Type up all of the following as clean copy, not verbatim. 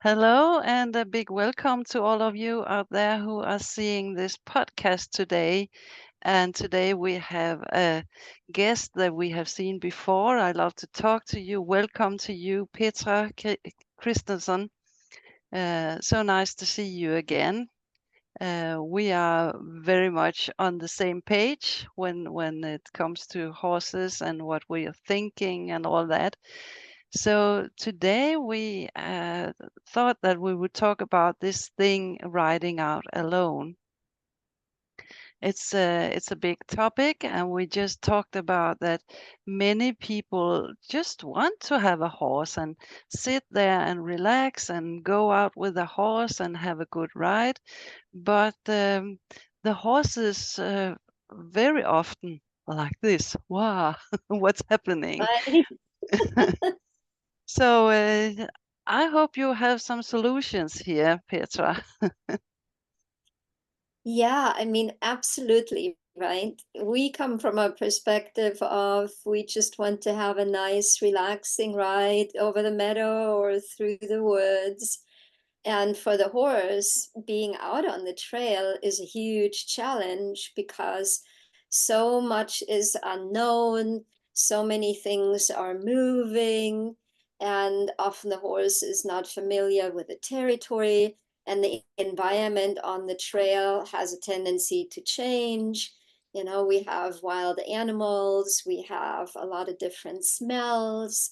Hello, and a big welcome to all of you out there who are seeing this podcast today. And today we have a guest that we have seen before. I love to talk to you. Welcome to you, Petra Christensen. So nice to see you again. We are very much on the same page when it comes to horses and what we are thinking and all that. So today we thought that we would talk about this thing, riding out alone. It's a big topic, and we just talked about that many people just want to have a horse and sit there and relax and go out with a horse and have a good ride. But the horses very often like this. Wow, what's happening? Right. So I hope you have some solutions here, Petra. Yeah, I mean, absolutely, right? We come from a perspective of we just want to have a nice, relaxing ride over the meadow or through the woods. And for the horse, being out on the trail is a huge challenge because so much is unknown, so many things are moving, and often the horse is not familiar with the territory, and the environment on the trail has a tendency to change. You know, we have wild animals, we have a lot of different smells.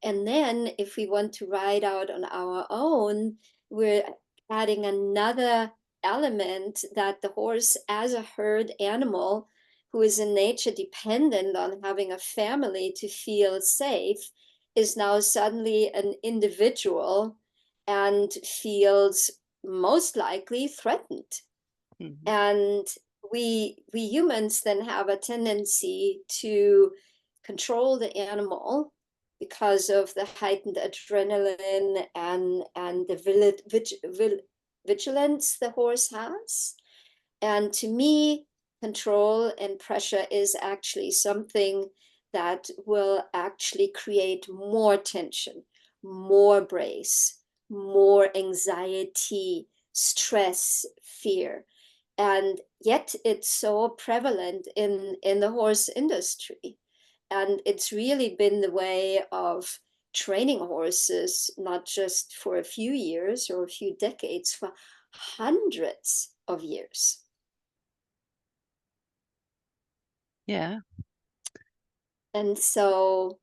And then if we want to ride out on our own, we're adding another element that the horse, as a herd animal who is in nature dependent on having a family to feel safe, is now suddenly an individual and feels most likely threatened. Mhm. And we humans then have a tendency to control the animal because of the heightened adrenaline and the vigilance the horse has. And to me, control and pressure is actually something that will actually create more tension, more brace, more anxiety, stress, fear. And yet it's so prevalent in the horse industry. And it's really been the way of training horses, not just for a few years or a few decades, for hundreds of years. Yeah, And so,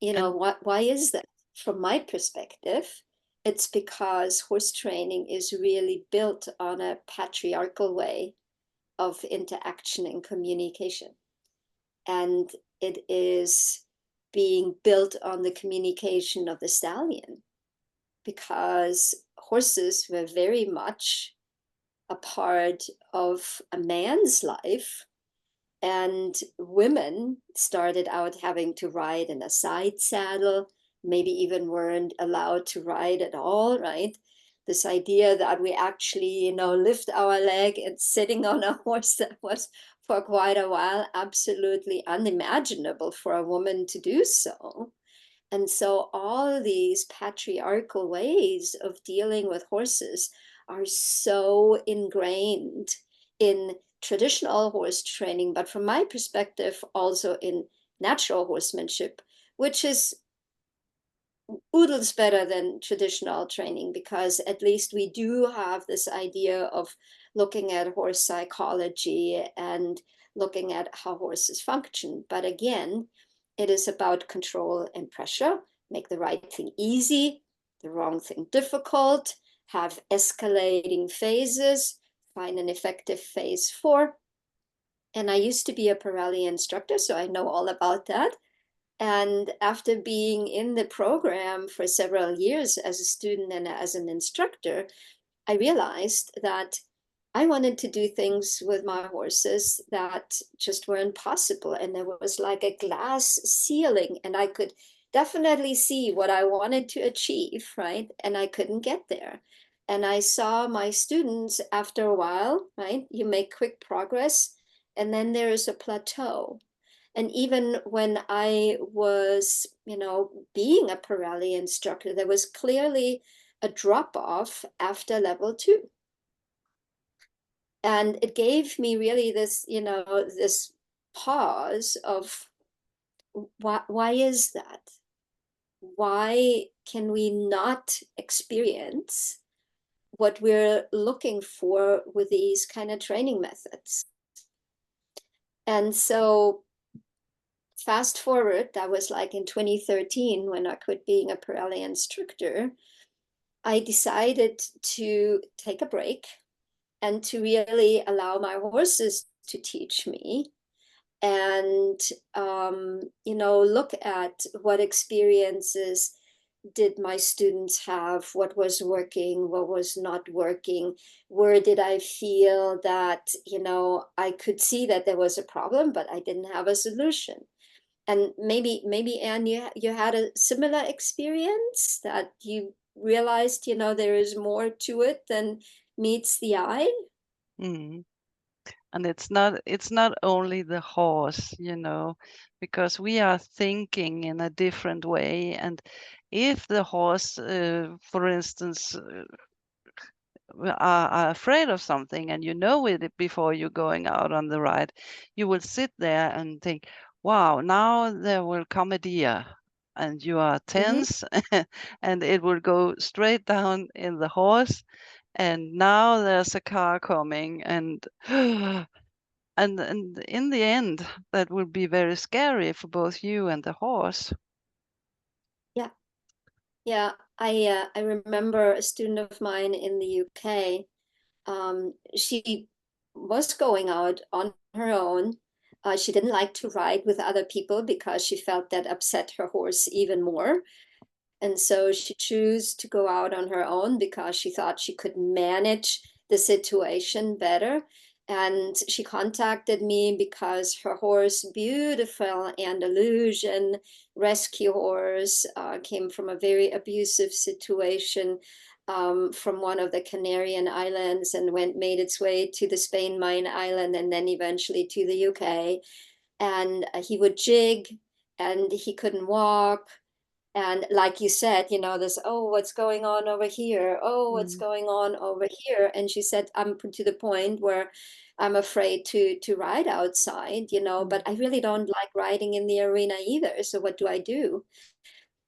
and why is that? From my perspective, it's because horse training is really built on a patriarchal way of interaction and communication. And it is being built on the communication of the stallion because horses were very much a part of a man's life. And women started out having to ride in a side saddle, maybe even weren't allowed to ride at all, right? This idea that we actually, lift our leg and sitting on a horse, that was for quite a while absolutely unimaginable for a woman to do so. And so all these patriarchal ways of dealing with horses are so ingrained in traditional horse training, but from my perspective, also in natural horsemanship, which is oodles better than traditional training because at least we do have this idea of looking at horse psychology and looking at how horses function. But again, it is about control and pressure, make the right thing easy, the wrong thing difficult, have escalating phases, find an effective phase four. And I used to be a Pirelli instructor, so I know all about that. And after being in the program for several years as a student and as an instructor, I realized that I wanted to do things with my horses that just weren't possible. And there was like a glass ceiling, and I could definitely see what I wanted to achieve, right? And I couldn't get there. And I saw my students after a while, right? You make quick progress, and then there is a plateau. And even when I was, being a Pirelli instructor, there was clearly a drop off after level 2. And it gave me really this, this pause of why is that? Why can we not experience what we're looking for with these kind of training methods? And so fast forward, that was like in 2013 when I quit being a Pirelli instructor. I decided to take a break and to really allow my horses to teach me, and look at what experiences did my students have, what was working, what was not working, where did I feel that I could see that there was a problem but I didn't have a solution. And maybe Anne, you had a similar experience that you realized there is more to it than meets the eye. Mm. And it's not only the horse, because we are thinking in a different way. And if the horse, for instance, are afraid of something and you know it before you're going out on the ride, you will sit there and think, wow, now there will come a deer. And you are Mm-hmm. tense and it will go straight down in the horse. And now there's a car coming and and in the end, that will be very scary for both you and the horse. Yeah. Yeah, I remember a student of mine in the UK. She was going out on her own. She didn't like to ride with other people because she felt that upset her horse even more. And so she chose to go out on her own because she thought she could manage the situation better. And she contacted me because her horse, beautiful Andalusian rescue horse, came from a very abusive situation, from one of the Canarian Islands, and made its way to the Spain Main Island and then eventually to the UK. And he would jig and he couldn't walk. And like you said, this, oh, what's going on over here? Oh, what's Mm, going on over here? And she said, I'm to the point where I'm afraid to ride outside, but mm, I really don't like riding in the arena either. So what do I do?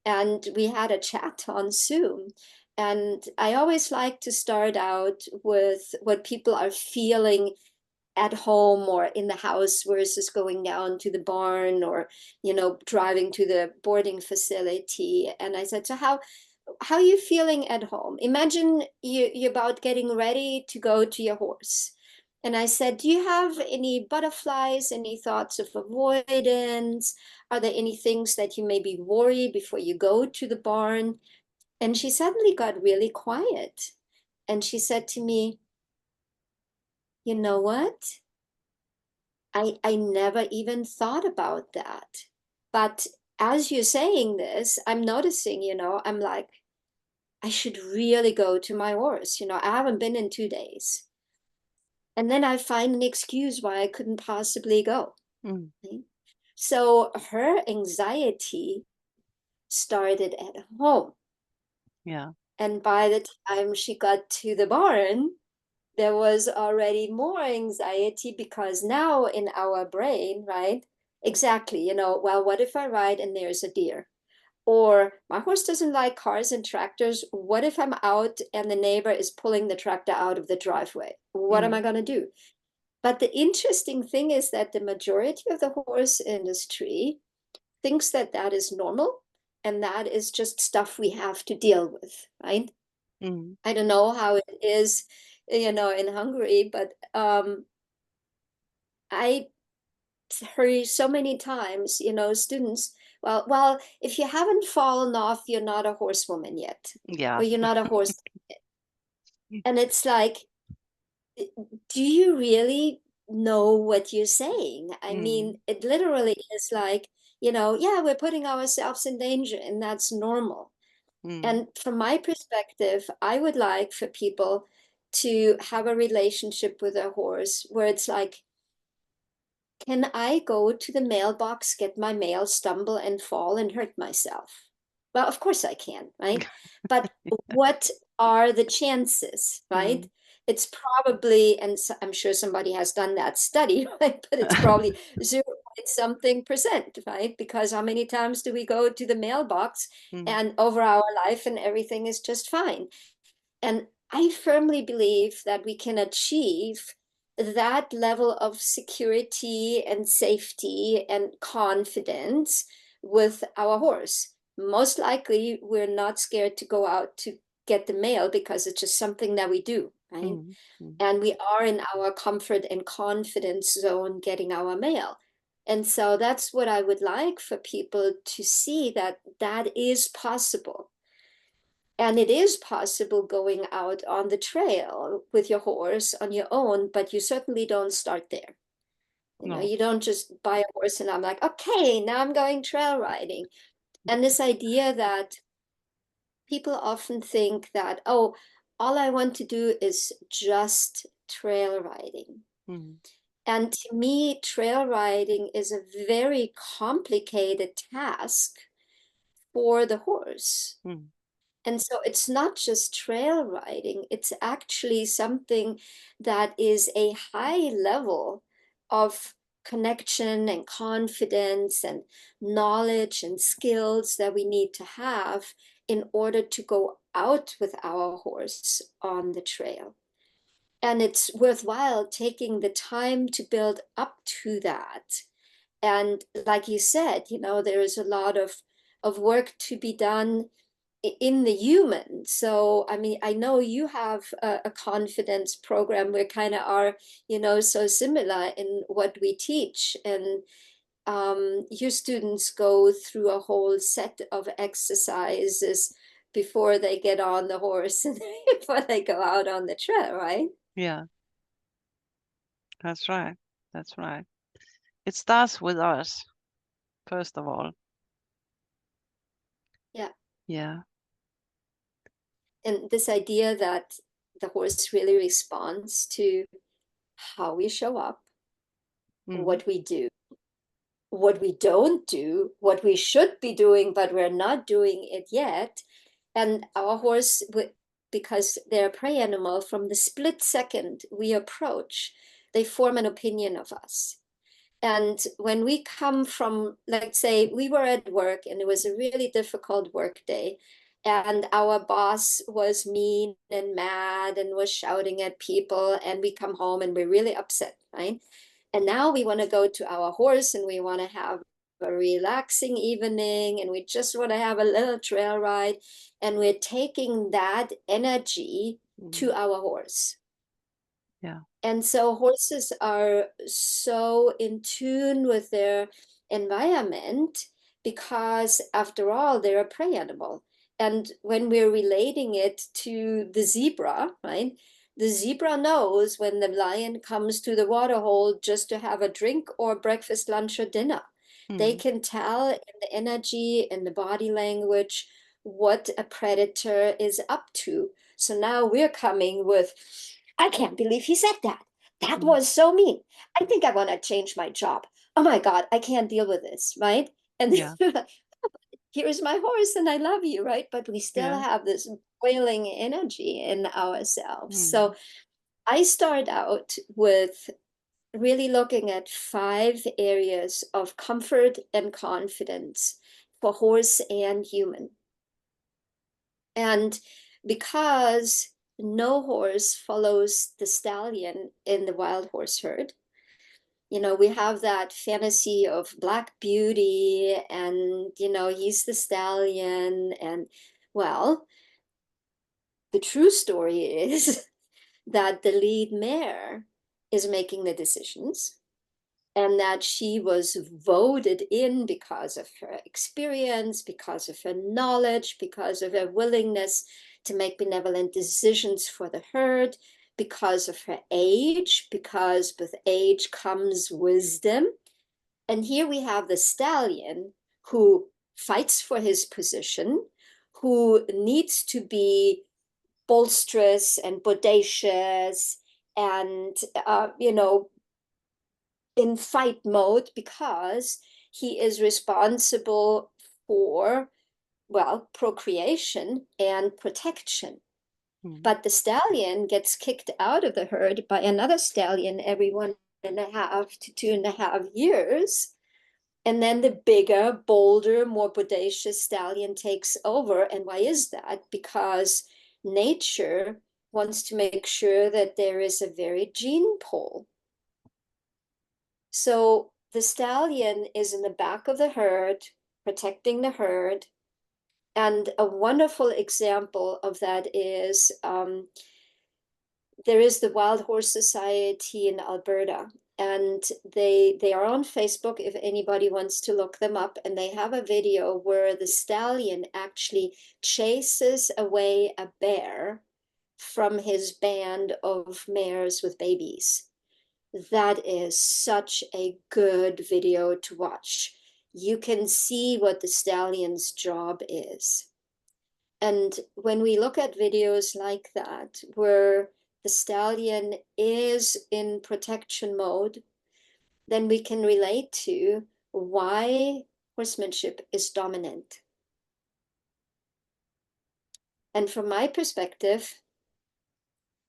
And we had a chat on Zoom. And I always like to start out with what people are feeling at home or in the house versus going down to the barn or driving to the boarding facility. And I said, so how are you feeling at home? Imagine you're about getting ready to go to your horse. And I said, do you have any butterflies, any thoughts of avoidance? Are there any things that you maybe worry before you go to the barn? And she suddenly got really quiet. And she said to me, you know what? I never even thought about that. But as you're saying this, I'm noticing, I'm like, I should really go to my horse. I haven't been in 2 days. And then I find an excuse why I couldn't possibly go. mm. Right? So her anxiety started at home. Yeah. And by the time she got to the barn, there was already more anxiety because now in our brain, right? Exactly, well, what if I ride and there's a deer? Or my horse doesn't like cars and tractors. What if I'm out and the neighbor is pulling the tractor out of the driveway? What am Mm, I going to do? But the interesting thing is that the majority of the horse industry thinks that that is normal and that is just stuff we have to deal with, right? mm, I don't know how it is, in Hungary, but I heard so many times, students, well, if you haven't fallen off, you're not a horsewoman yet, yeah. or you're not a horse. And it's like, do you really know what you're saying? I mean, Mm, it literally is like, yeah, we're putting ourselves in danger, and that's normal. mm, And from my perspective, I would like for people to have a relationship with a horse where it's like, can I go to the mailbox, get my mail, stumble and fall and hurt myself? Well, of course I can, right? But what are the chances, right? Mm. It's probably, and I'm sure somebody has done that study, right? But it's probably 0 point something percent, right? Because how many times do we go to the mailbox Mm. and over our life and everything is just fine? And I firmly believe that we can achieve that level of security and safety and confidence with our horse. Most likely, we're not scared to go out to get the mail because it's just something that we do, right? Mm. Mm. And we are in our comfort and confidence zone getting our mail. And so that's what I would like for people to see, that that is possible. And it is possible going out on the trail with your horse on your own, but you certainly don't start there. No. You don't just buy a horse and I'm like, okay, now I'm going trail riding. And this idea that people often think that, oh, all I want to do is just trail riding. Mm. And to me, trail riding is a very complicated task for the horse. Mm. And so it's not just trail riding, it's actually something that is a high level of connection and confidence and knowledge and skills that we need to have in order to go out with our horse on the trail. And it's worthwhile taking the time to build up to that. And like you said, there is a lot of work to be done in the human. So, I mean, I know you have a confidence program where kind of are, so similar in what we teach. And your students go through a whole set of exercises before they get on the horse and before they go out on the trail, right? Yeah, that's right. That's right. It starts with us, first of all. Yeah. Yeah. And this idea that the horse really responds to how we show up, Mm. what we do, what we don't do, what we should be doing, but we're not doing it yet. And our horse, because they're a prey animal, from the split second we approach, they form an opinion of us. And when we come from, let's say, we were at work and it was a really difficult work day, and our boss was mean and mad and was shouting at people, and we come home and we're really upset, right? And now we want to go to our horse and we want to have a relaxing evening and we just want to have a little trail ride. And we're taking that energy to Mm. our horse. Yeah. And so horses are so in tune with their environment because, after all, they're a prey animal. And when we're relating it to the zebra, right? The zebra knows when the lion comes to the water hole just to have a drink or breakfast, lunch, or dinner. They Mm. can tell in the energy, in the body language, what a predator is up to. So now we're coming with, I can't believe he said that. That Mm. was so mean. I think I want to change my job. Oh my God, I can't deal with this, right? And Yeah. here's my horse and I love you, right? But we still Yeah. have this boiling energy in ourselves. So Mm. I start out with really looking at 5 areas of comfort and confidence for horse and human. And because no horse follows the stallion in the wild horse herd, we have that fantasy of Black Beauty and, he's the stallion. And well, the true story is that the lead mare is making the decisions and that she was voted in because of her experience, because of her knowledge, because of her willingness to make benevolent decisions for the herd, because of her age, because with age comes wisdom. And here we have the stallion who fights for his position, who needs to be bolsterous and bodacious and, in fight mode because he is responsible for, well, procreation and protection. But the stallion gets kicked out of the herd by another stallion every 1.5 to 2.5 years. And then the bigger, bolder, more bodacious stallion takes over. And why is that? Because nature wants to make sure that there is a very gene pool. So the stallion is in the back of the herd, protecting the herd. And a wonderful example of that is there is the Wild Horse Society in Alberta, and they are on Facebook if anybody wants to look them up. And they have a video where the stallion actually chases away a bear from his band of mares with babies. That is such a good video to watch. You can see what the stallion's job is. And when we look at videos like that, where the stallion is in protection mode, then we can relate to why horsemanship is dominant. And from my perspective,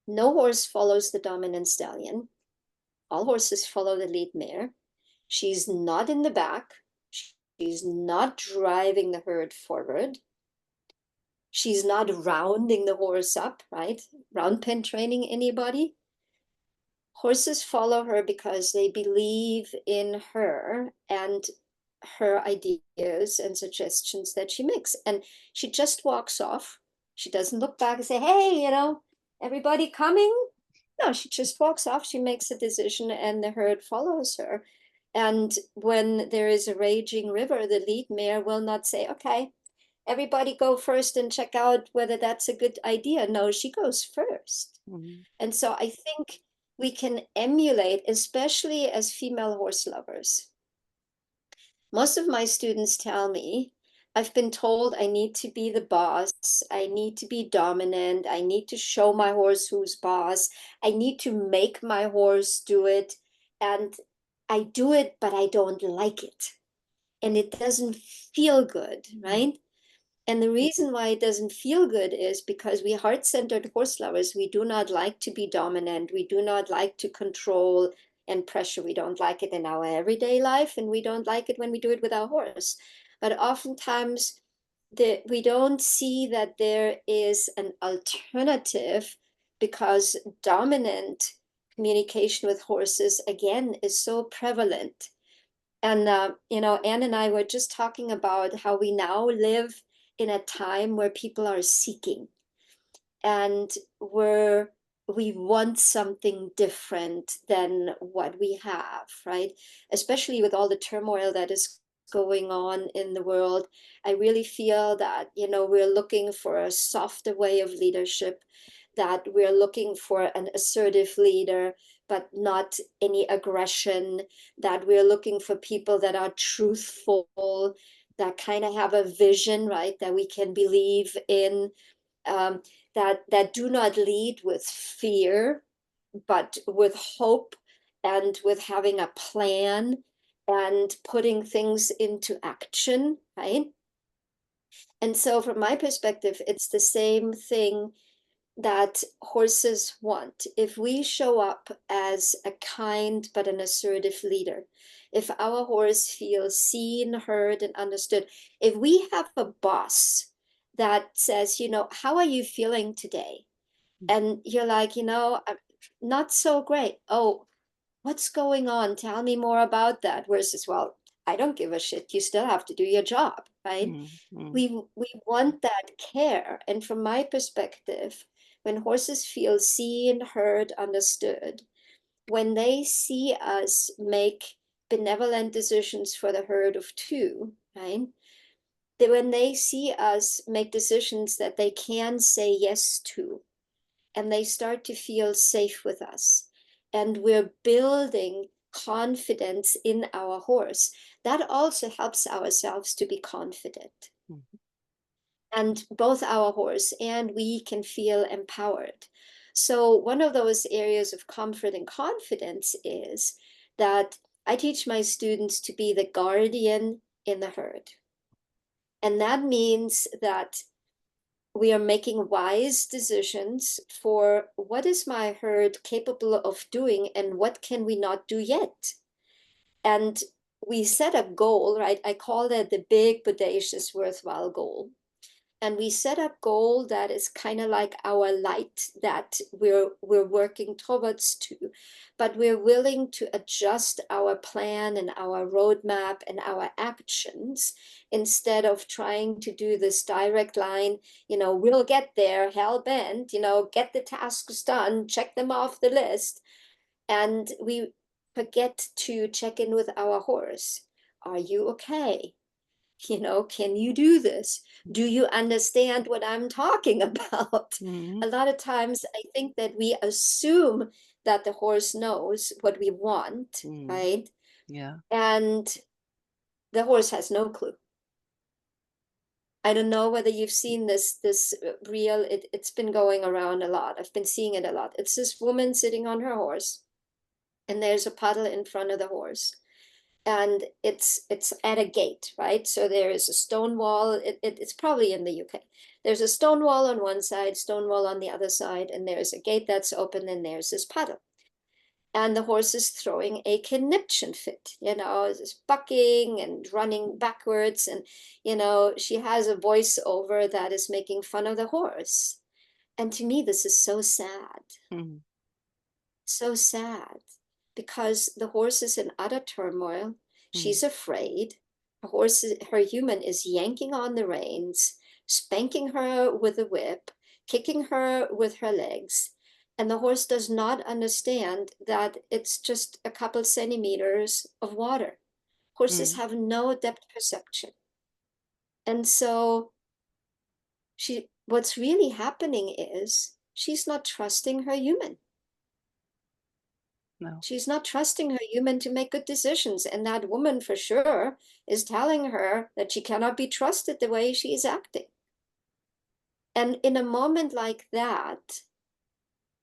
no horse follows the dominant stallion. All horses follow the lead mare. She's not in the back. She's not driving the herd forward. She's not rounding the horse up, right? Round pen training, anybody? Horses follow her because they believe in her and her ideas and suggestions that she makes. And she just walks off. She doesn't look back and say, hey, everybody coming? No, she just walks off. She makes a decision and the herd follows her. And when there is a raging river, the lead mare will not say, okay, everybody go first and check out whether that's a good idea. No, she goes first. And so I think we can emulate, especially as female horse lovers. Most of my students tell me, I've been told I need to be the boss. I need to be dominant. I need to show my horse who's boss. I need to make my horse do it. And I do it, but I don't like it. And it doesn't feel good, right? And the reason why it doesn't feel good is because we heart-centered horse lovers, we do not like to be dominant. We do not like to control and pressure. We don't like it in our everyday life, and we don't like it when we do it with our horse. But oftentimes we don't see that there is an alternative, because dominant communication with horses, again, is so prevalent. And, Anne and I were just talking about how we now live in a time where people are seeking and where we want something different than what we have, right? Especially with all the turmoil that is going on in the world. I really feel that, we're looking for a softer way of leadership, that we're looking for an assertive leader, but not any aggression, that we're looking for people that are truthful, that kind of have a vision, right, that we can believe in, that do not lead with fear, but with hope and with having a plan and putting things into action, right? And so from my perspective, it's the same thing that horses want. If we show up as a kind but an assertive leader, if our horse feels seen, heard, and understood, if we have a boss that says, how are you feeling today? And you're like, I'm not so great. Oh, what's going on? Tell me more about that. Versus, well, I don't give a shit. You still have to do your job, right? We want that care. And from my perspective, when horses feel seen, heard, understood, when they see us make benevolent decisions for the herd of two, right? When they see us make decisions that they can say yes to, and they start to feel safe with us, and we're building confidence in our horse, that also helps ourselves to be confident. And both our horse and we can feel empowered. So one of those areas of comfort and confidence is that I teach my students to be the guardian in the herd. And that means that we are making wise decisions for what is my herd capable of doing and what can we not do yet. And we set a goal, right? I call that the big, bodacious, worthwhile goal. And we set up goal that is kind of like our light that we're working towards to, but we're willing to adjust our plan and our roadmap and our actions instead of trying to do this direct line, we'll get there, hell bent, get the tasks done, check them off the list. And we forget to check in with our horse. Are you okay? Can you do this? Do you understand what I'm talking about? Mm-hmm. A lot of times I think that we assume that the horse knows what we want, Mm-hmm. right? Yeah. And the horse has no clue. I don't know whether you've seen this reel. It's been going around a lot. I've been seeing it a lot. It's this woman sitting on her horse, and there's a puddle in front of the horse. And it's at a gate, right? So there is a stone wall. It's probably in the UK. There's a stone wall on one side, stone wall on the other side, and there's a gate that's open, and there's this puddle. And the horse is throwing a conniption fit, just bucking and running backwards. And, she has a voiceover that is making fun of the horse. And to me, this is so sad. Mm-hmm. So sad, because the horse is in utter turmoil. She's afraid. Her human is yanking on the reins, spanking her with a whip, kicking her with her legs. And the horse does not understand that it's just a couple centimeters of water. Horses Mm-hmm. have no depth perception. And so what's really happening is she's not trusting her human. No. She's not trusting her human to make good decisions. And that woman for sure is telling her that she cannot be trusted the way she is acting. And in a moment like that,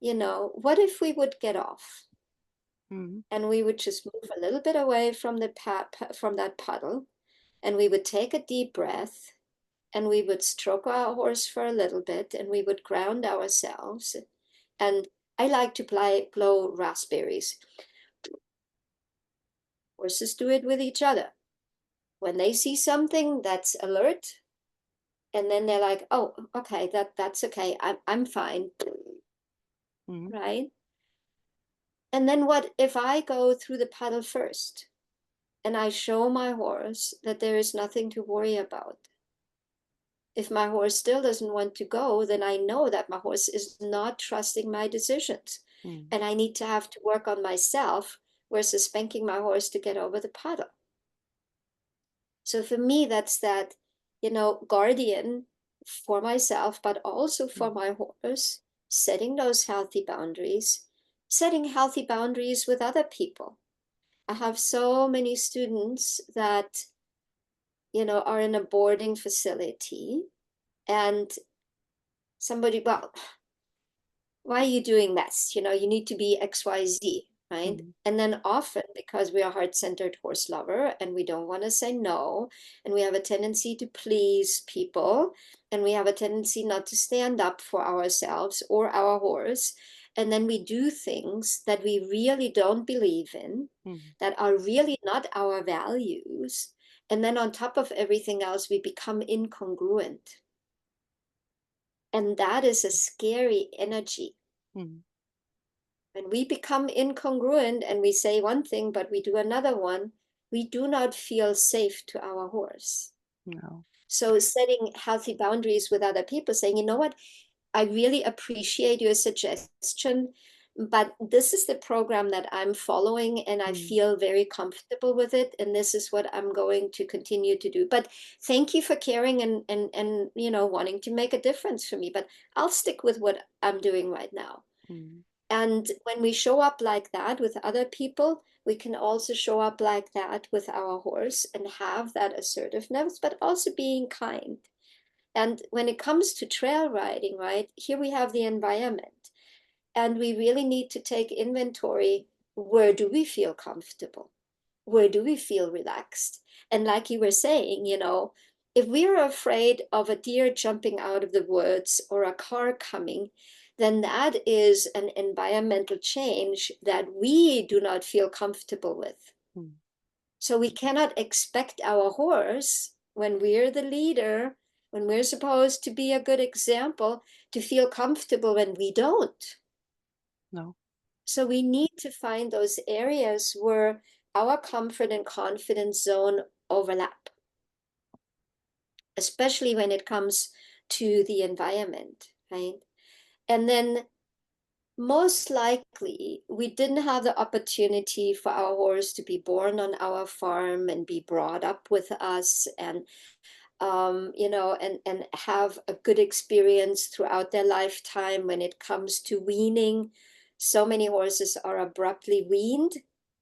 what if we would get off Mm-hmm. and we would just move a little bit away from from that puddle, and we would take a deep breath, and we would stroke our horse for a little bit, and we would ground ourselves. And I like to blow raspberries. Horses do it with each other. When they see something that's alert, and then they're like, oh, okay, that's okay, I'm fine, Mm-hmm. right? And then what if I go through the puddle first and I show my horse that there is nothing to worry about? If my horse still doesn't want to go, then I know that my horse is not trusting my decisions, Mm-hmm. and I need to have to work on myself versus spanking my horse to get over the puddle. So for me, that's that, guardian for myself, but also for my horse, setting those healthy boundaries, setting healthy boundaries with other people. I have so many students that, are in a boarding facility, and somebody, well, why are you doing this? You need to be XYZ, right? Mm-hmm. And then often, because we are heart-centered horse lover and we don't want to say no, and we have a tendency to please people, and we have a tendency not to stand up for ourselves or our horse, and then we do things that we really don't believe in, Mm-hmm. that are really not our values. And then on top of everything else, we become incongruent. And that is a scary energy. Mm-hmm. When we become incongruent and we say one thing, but we do another one, we do not feel safe to our horse. No. So setting healthy boundaries with other people, saying, you know what, I really appreciate your suggestion, but this is the program that I'm following and I Mm-hmm. feel very comfortable with it. And this is what I'm going to continue to do. But thank you for caring and wanting to make a difference for me. But I'll stick with what I'm doing right now. Mm-hmm. And when we show up like that with other people, we can also show up like that with our horse and have that assertiveness, but also being kind. And when it comes to trail riding, right, here we have the environment. And we really need to take inventory. Where do we feel comfortable? Where do we feel relaxed? And like you were saying, if we're afraid of a deer jumping out of the woods or a car coming, then that is an environmental change that we do not feel comfortable with. Mm. So we cannot expect our horse, when we're the leader, when we're supposed to be a good example, to feel comfortable when we don't. No. So we need to find those areas where our comfort and confidence zone overlap, especially when it comes to the environment, right? And then most likely we didn't have the opportunity for our horse to be born on our farm and be brought up with us and and have a good experience throughout their lifetime when it comes to weaning. So many horses are abruptly weaned.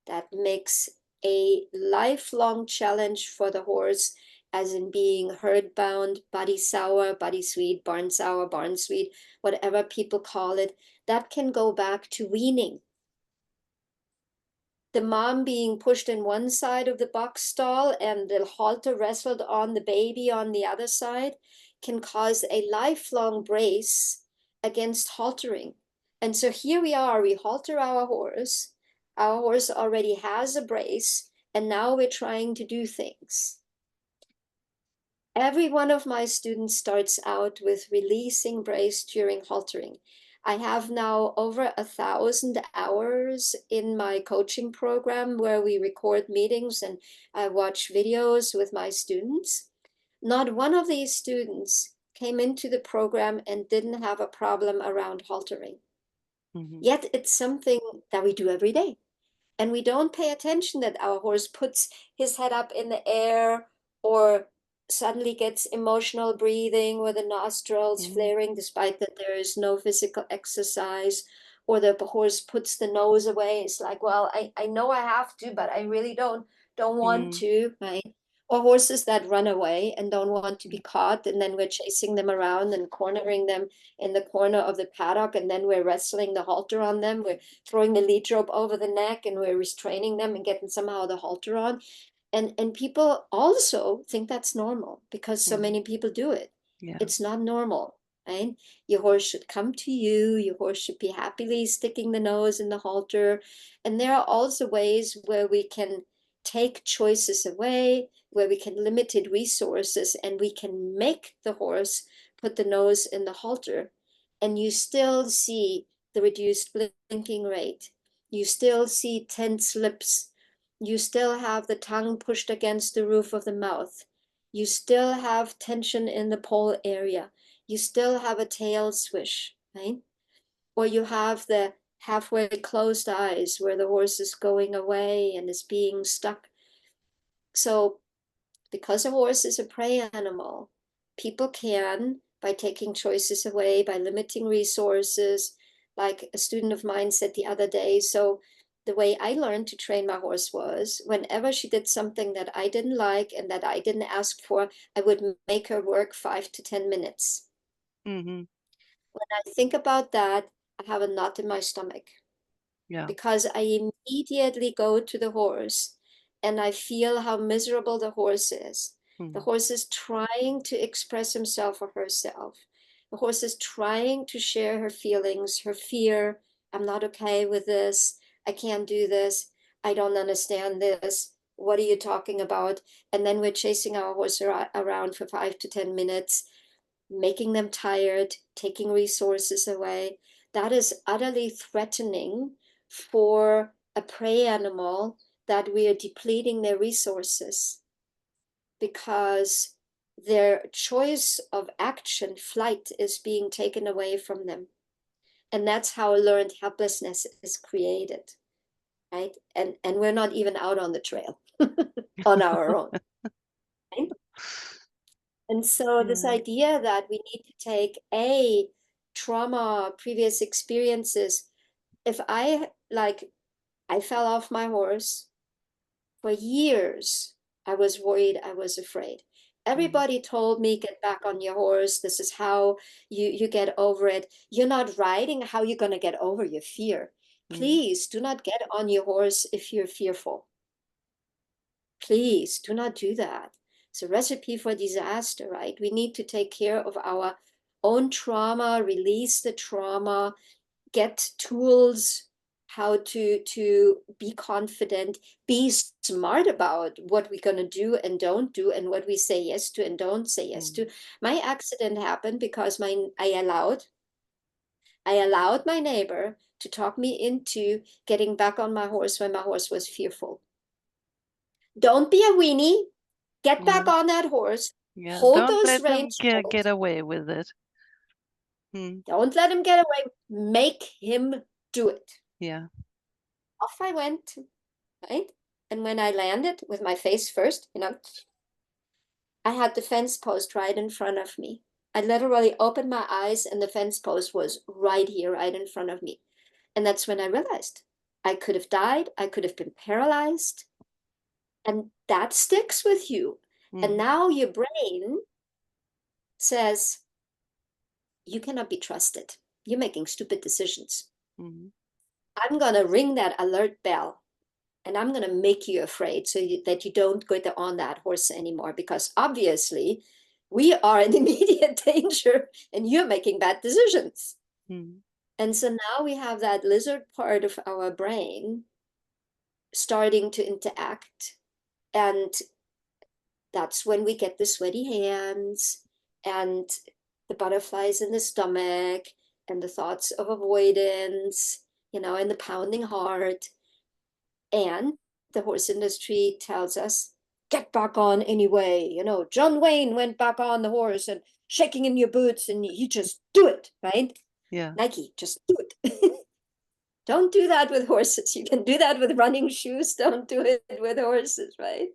That makes a lifelong challenge for the horse, as in being herd bound, body sour, body sweet, barn sour, barn sweet, whatever people call it. That can go back to weaning, the mom being pushed in one side of the box stall and the halter wrestled on the baby on the other side, can cause a lifelong brace against haltering. And so here we are, we halter our horse. Our horse already has a brace, and now we're trying to do things. Every one of my students starts out with releasing brace during haltering. I have now over 1,000 hours in my coaching program where we record meetings and I watch videos with my students. Not one of these students came into the program and didn't have a problem around haltering. Mm-hmm. Yet it's something that we do every day. And we don't pay attention that our horse puts his head up in the air or suddenly gets emotional breathing or the nostrils Mm-hmm. flaring despite that there is no physical exercise, or the horse puts the nose away. It's like, well, I know I have to, but I really don't want Mm. to, right? Or horses that run away and don't want to be caught, and then we're chasing them around and cornering them in the corner of the paddock, and then we're wrestling the halter on them. We're throwing the lead rope over the neck and we're restraining them and getting somehow the halter on. And people also think that's normal because so Mm. many people do it. Yeah. It's not normal, right? Your horse should come to you. Your horse should be happily sticking the nose in the halter. And there are also ways where we can take choices away, where we can limited resources and we can make the horse put the nose in the halter, and you still see the reduced blinking rate. You still see tense lips. You still have the tongue pushed against the roof of the mouth. You still have tension in the poll area. You still have a tail swish, right? Or you have the halfway closed eyes where the horse is going away and is being stuck. So because a horse is a prey animal, people can, by taking choices away, by limiting resources, like a student of mine said the other day. So the way I learned to train my horse was whenever she did something that I didn't like and that I didn't ask for, I would make her work 5 to 10 minutes. Mm-hmm. When I think about that, I have a knot in my stomach Yeah. because I immediately go to the horse and I feel how miserable the horse is. The Mm. horse is trying to express himself or herself. The horse is trying to share her feelings, her fear. I'm not okay with this. I can't do this. I don't understand this. What are you talking about? And then we're chasing our horse around for 5 to 10 minutes, making them tired, taking resources away. That is utterly threatening for a prey animal, that we are depleting their resources because their choice of action, flight, is being taken away from them. And that's how learned helplessness is created, right? And we're not even out on the trail on our own, right? And so this Yeah. idea that we need to take a trauma, previous experiences. If I fell off my horse for years, I was worried, I was afraid. Mm. Everybody told me, get back on your horse. This is how you get over it. You're not riding, how you going to get over your fear? Mm. Please do not get on your horse if you're fearful. Please do not do that. It's a recipe for disaster, right? We need to take care of our own trauma, release the trauma, get tools how to be confident, be smart about what we're going to do and don't do, and what we say yes to and don't say yes to. My accident happened because I allowed my neighbor to talk me into getting back on my horse when my horse was fearful. Don't be a weenie. Get Yeah. back on that horse. Yeah. Hold Don't those let them reins get short. away with it. Hmm. Don't let him get away. Make him do it. Yeah. Off I went, right? And when I landed with my face first, I had the fence post right in front of me. I literally opened my eyes and the fence post was right here, right in front of me. And that's when I realized I could have died. I could have been paralyzed. And that sticks with you. And Hmm. now your brain says, you cannot be trusted. You're making stupid decisions. Hmm. I'm going to ring that alert bell and I'm going to make you afraid that you don't go on that horse anymore, because obviously we are in immediate danger and you're making bad decisions. Hmm. And so now we have that lizard part of our brain starting to interact. And that's when we get the sweaty hands and the butterflies in the stomach and the thoughts of avoidance, and the pounding heart. And the horse industry tells us, get back on anyway. John Wayne went back on the horse and shaking in your boots, and you just do it, right? Yeah. Nike, just do it. Don't do that with horses. You can do that with running shoes. Don't do it with horses, right?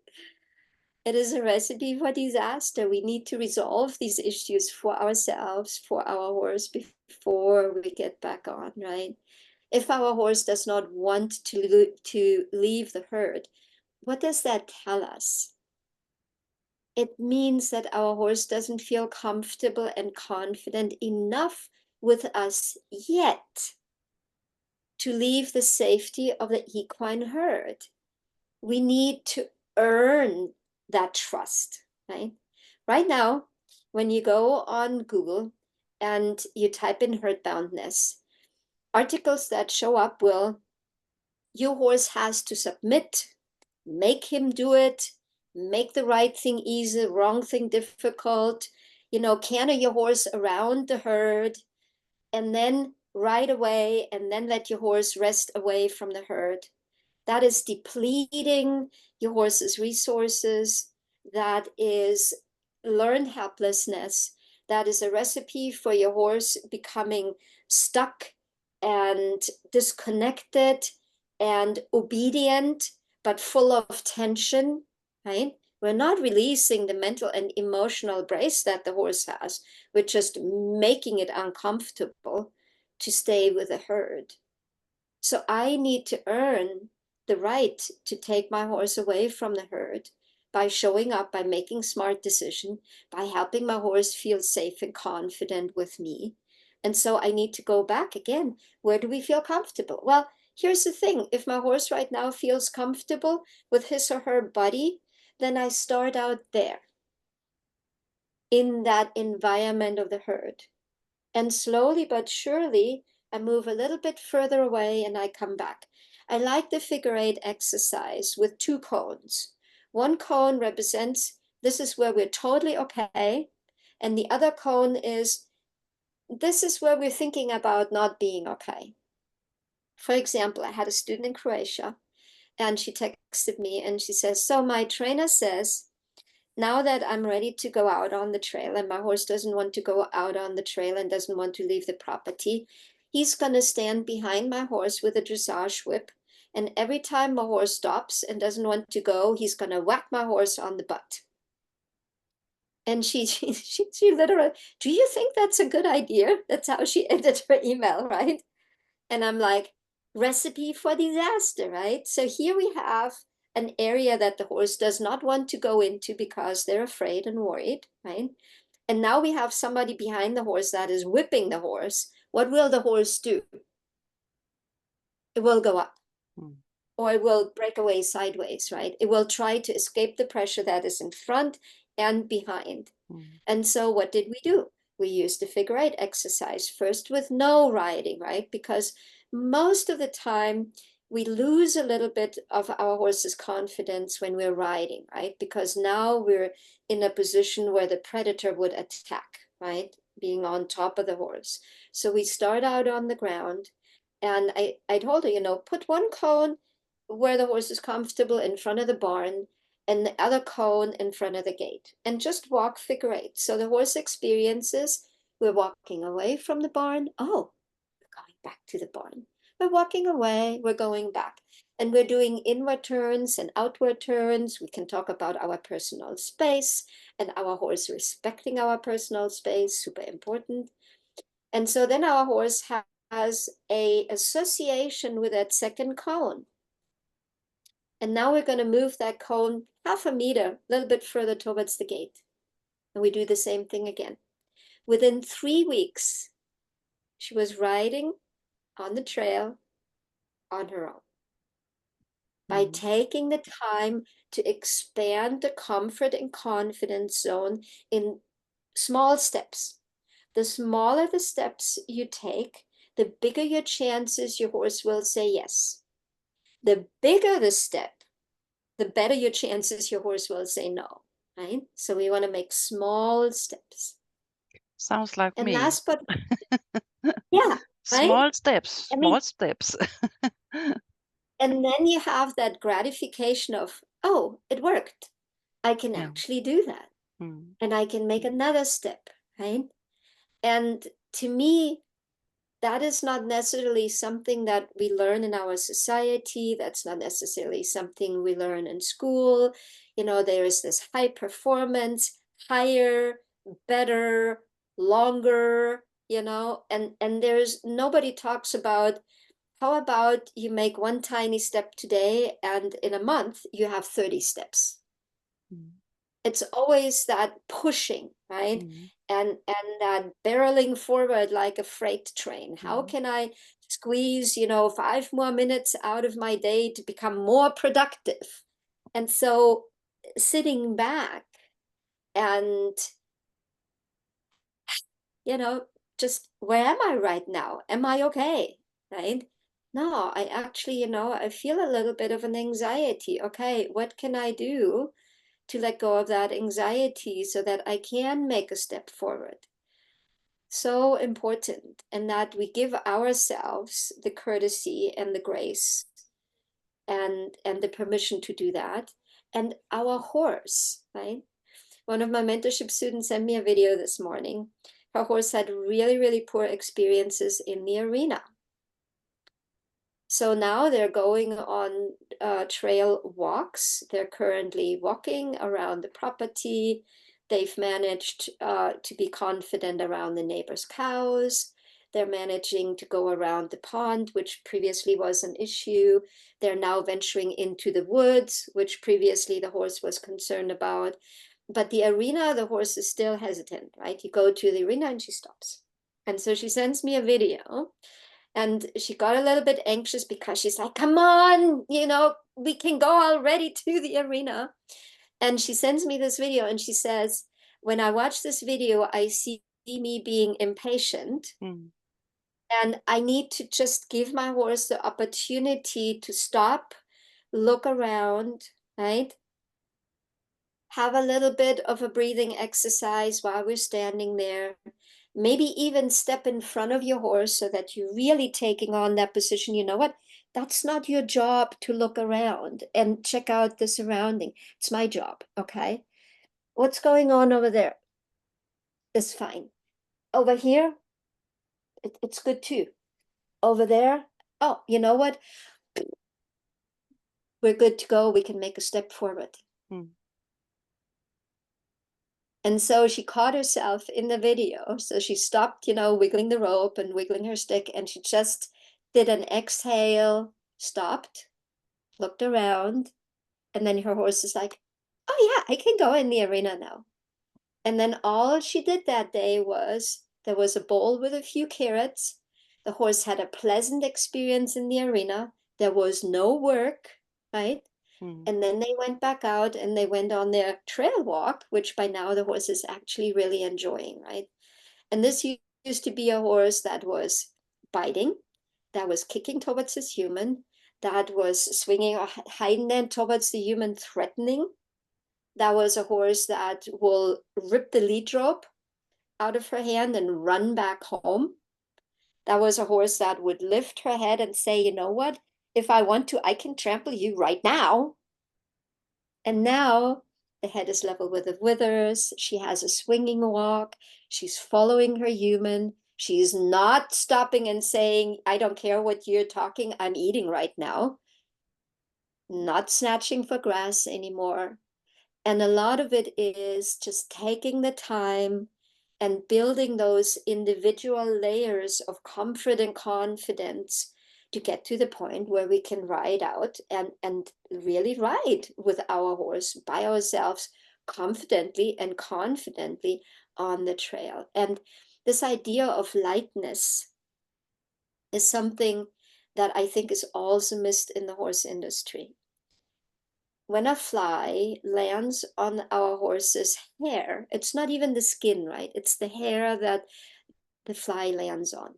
It is a recipe for disaster. We need to resolve these issues for ourselves, for our horse, before we get back on, right? If our horse does not want to leave the herd, what does that tell us? It means that our horse doesn't feel comfortable and confident enough with us yet to leave the safety of the equine herd. We need to earn that trust, right? Right now, when you go on Google and you type in herd boundness, articles that show up will, your horse has to submit, make him do it, make the right thing easy, wrong thing difficult, canter your horse around the herd, and then ride away, and then let your horse rest away from the herd. That is depleting your horse's resources. That is learned helplessness. That is a recipe for your horse becoming stuck and disconnected and obedient, but full of tension, right? We're not releasing the mental and emotional brace that the horse has. We're just making it uncomfortable to stay with the herd. So I need to earn the right to take my horse away from the herd by showing up, by making smart decisions, by helping my horse feel safe and confident with me. And so I need to go back again. Where do we feel comfortable? Well, here's the thing. If my horse right now feels comfortable with his or her body, then I start out there in that environment of the herd. And slowly but surely, I move a little bit further away and I come back. I like the figure eight exercise with two cones. One cone represents this is where we're totally okay. And the other cone is this is where we're thinking about not being okay. For example, I had a student in Croatia and she texted me and she says, so my trainer says, now that I'm ready to go out on the trail and my horse doesn't want to go out on the trail and doesn't want to leave the property, he's going to stand behind my horse with a dressage whip. And every time my horse stops and doesn't want to go, he's going to whack my horse on the butt. And she literally, do you think that's a good idea? That's how she ended her email, right? And I'm like, recipe for disaster, right? So here we have an area that the horse does not want to go into because they're afraid and worried, right? And now we have somebody behind the horse that is whipping the horse. What will the horse do? It will go up. Hmm. or it will break away sideways, right? It will try to escape the pressure that is in front and behind. And so what did we do? We used the figure eight exercise first with no riding, right? Because most of the time we lose a little bit of our horse's confidence when we're riding, right? Because now we're in a position where the predator would attack, right? Being on top of the horse. So we start out on the ground. And I told her, put one cone where the horse is comfortable in front of the barn and the other cone in front of the gate, and just walk figure eight. So the horse experiences we're walking away from the barn. Oh, we're going back to the barn. We're walking away, we're going back. And we're doing inward turns and outward turns. We can talk about our personal space and our horse respecting our personal space, super important. And so then our horse has a association with that second cone. And now we're going to move that cone half a meter, a little bit further towards the gate. And we do the same thing again. Within 3 weeks, she was riding on the trail on her own. By taking the time to expand the comfort and confidence zone in small steps. The smaller the steps you take, the bigger your chances your horse will say yes. The bigger the step, the better your chances your horse will say no, right? So we want to make small steps. Sounds like And me. last but yeah, right? Small steps, I mean, small steps. and then you have that gratification of, oh, it worked. I can Yeah. actually do that. And I can make another step, right? And to me, that is not necessarily something that we learn in our society. That's not necessarily something we learn in school. There is this high performance, higher, better, longer, and there's nobody talks about how about you make one tiny step today and in a month you have 30 steps. It's always that pushing, right? And that barreling forward like a freight train. How can I squeeze 5 more minutes out of my day to become more productive? And so sitting back and just where am I right now? Am I okay? Right? No, I actually, I feel a little bit of an anxiety. Okay, what can I do to let go of that anxiety so that I can make a step forward? So important. And that we give ourselves the courtesy and the grace and the permission to do that. And our horse, right? One of my mentorship students sent me a video this morning. Her horse had really, really poor experiences in the arena. So now they're going on trail walks. They're currently walking around the property. They've managed to be confident around the neighbor's cows. They're managing to go around the pond, which previously was an issue. They're now venturing into the woods, which previously the horse was concerned about. But the arena, the horse is still hesitant, right? You go to the arena and she stops. And so she sends me a video and she got a little bit anxious because she's like, come on, we can go already to the arena. And she sends me this video and she says, when I watch this video, I see me being impatient. And I need to just give my horse the opportunity to stop, look around, right? Have a little bit of a breathing exercise while we're standing there. Maybe even step in front of your horse so that you're really taking on that position. You know what? That's not your job to look around and check out the surrounding. It's my job, okay? What's going on over there is fine. Over here, it's good too. Over there, oh, you know what? We're good to go. We can make a step forward. And so she caught herself in the video. So she stopped, wiggling the rope and wiggling her stick. And she just did an exhale, stopped, looked around. And then her horse is like, oh, yeah, I can go in the arena now. And then all she did that day was there was a bowl with a few carrots. The horse had a pleasant experience in the arena. There was no work, right? Mm. And then they went back out and they went on their trail walk, which by now the horse is actually really enjoying, right? And this used to be a horse that was biting, that was kicking towards his human, that was swinging a hind end towards the human, threatening. That was a horse that will rip the lead rope out of her hand and run back home. That was a horse that would lift her head and say, you know what? If I want to, I can trample you right now. And now the head is level with the withers. She has a swinging walk. She's following her human. She's not stopping and saying, I don't care what you're talking, I'm eating right now. Not snatching for grass anymore. And a lot of it is just taking the time and building those individual layers of comfort and confidence to get to the point where we can ride out and really ride with our horse by ourselves confidently and confidently on the trail. And this idea of lightness is something that I think is also missed in the horse industry. When a fly lands on our horse's hair, it's not even the skin, right? It's the hair that the fly lands on.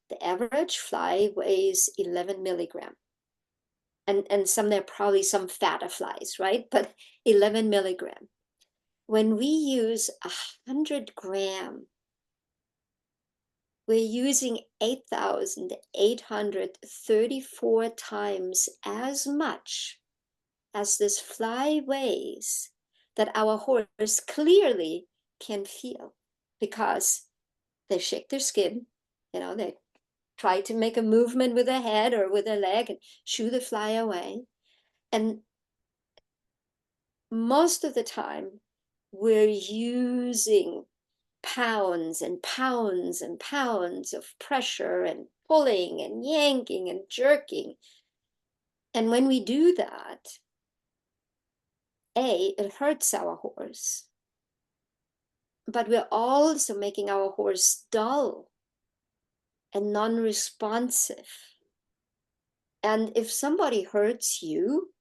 The average fly weighs 11 milligram. And some, there are probably some fatter flies, right? But 11 milligram. When we use 100 gram, we're using 8,834 times as much as this fly weighs that our horse clearly can feel, because they shake their skin, they try to make a movement with their head or with their leg and shoo the fly away. And most of the time, we're using pounds and pounds and pounds of pressure and pulling and yanking and jerking. And when we do that, it hurts our horse, but we're also making our horse dull and non-responsive. And if somebody hurts you,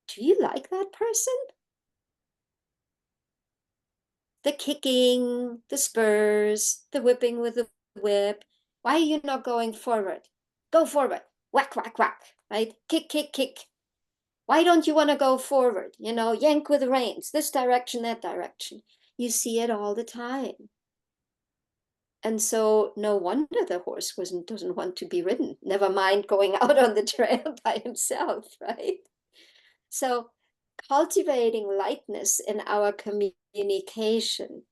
do you like that person? The kicking, the spurs, the whipping with the whip. Why are you not going forward? Go forward. Whack, whack, whack, right? Kick, kick, kick. Why don't you want to go forward? Yank with the reins, this direction, that direction. You see it all the time. And so no wonder the horse doesn't want to be ridden, never mind going out on the trail by himself, right? So cultivating lightness in our communication,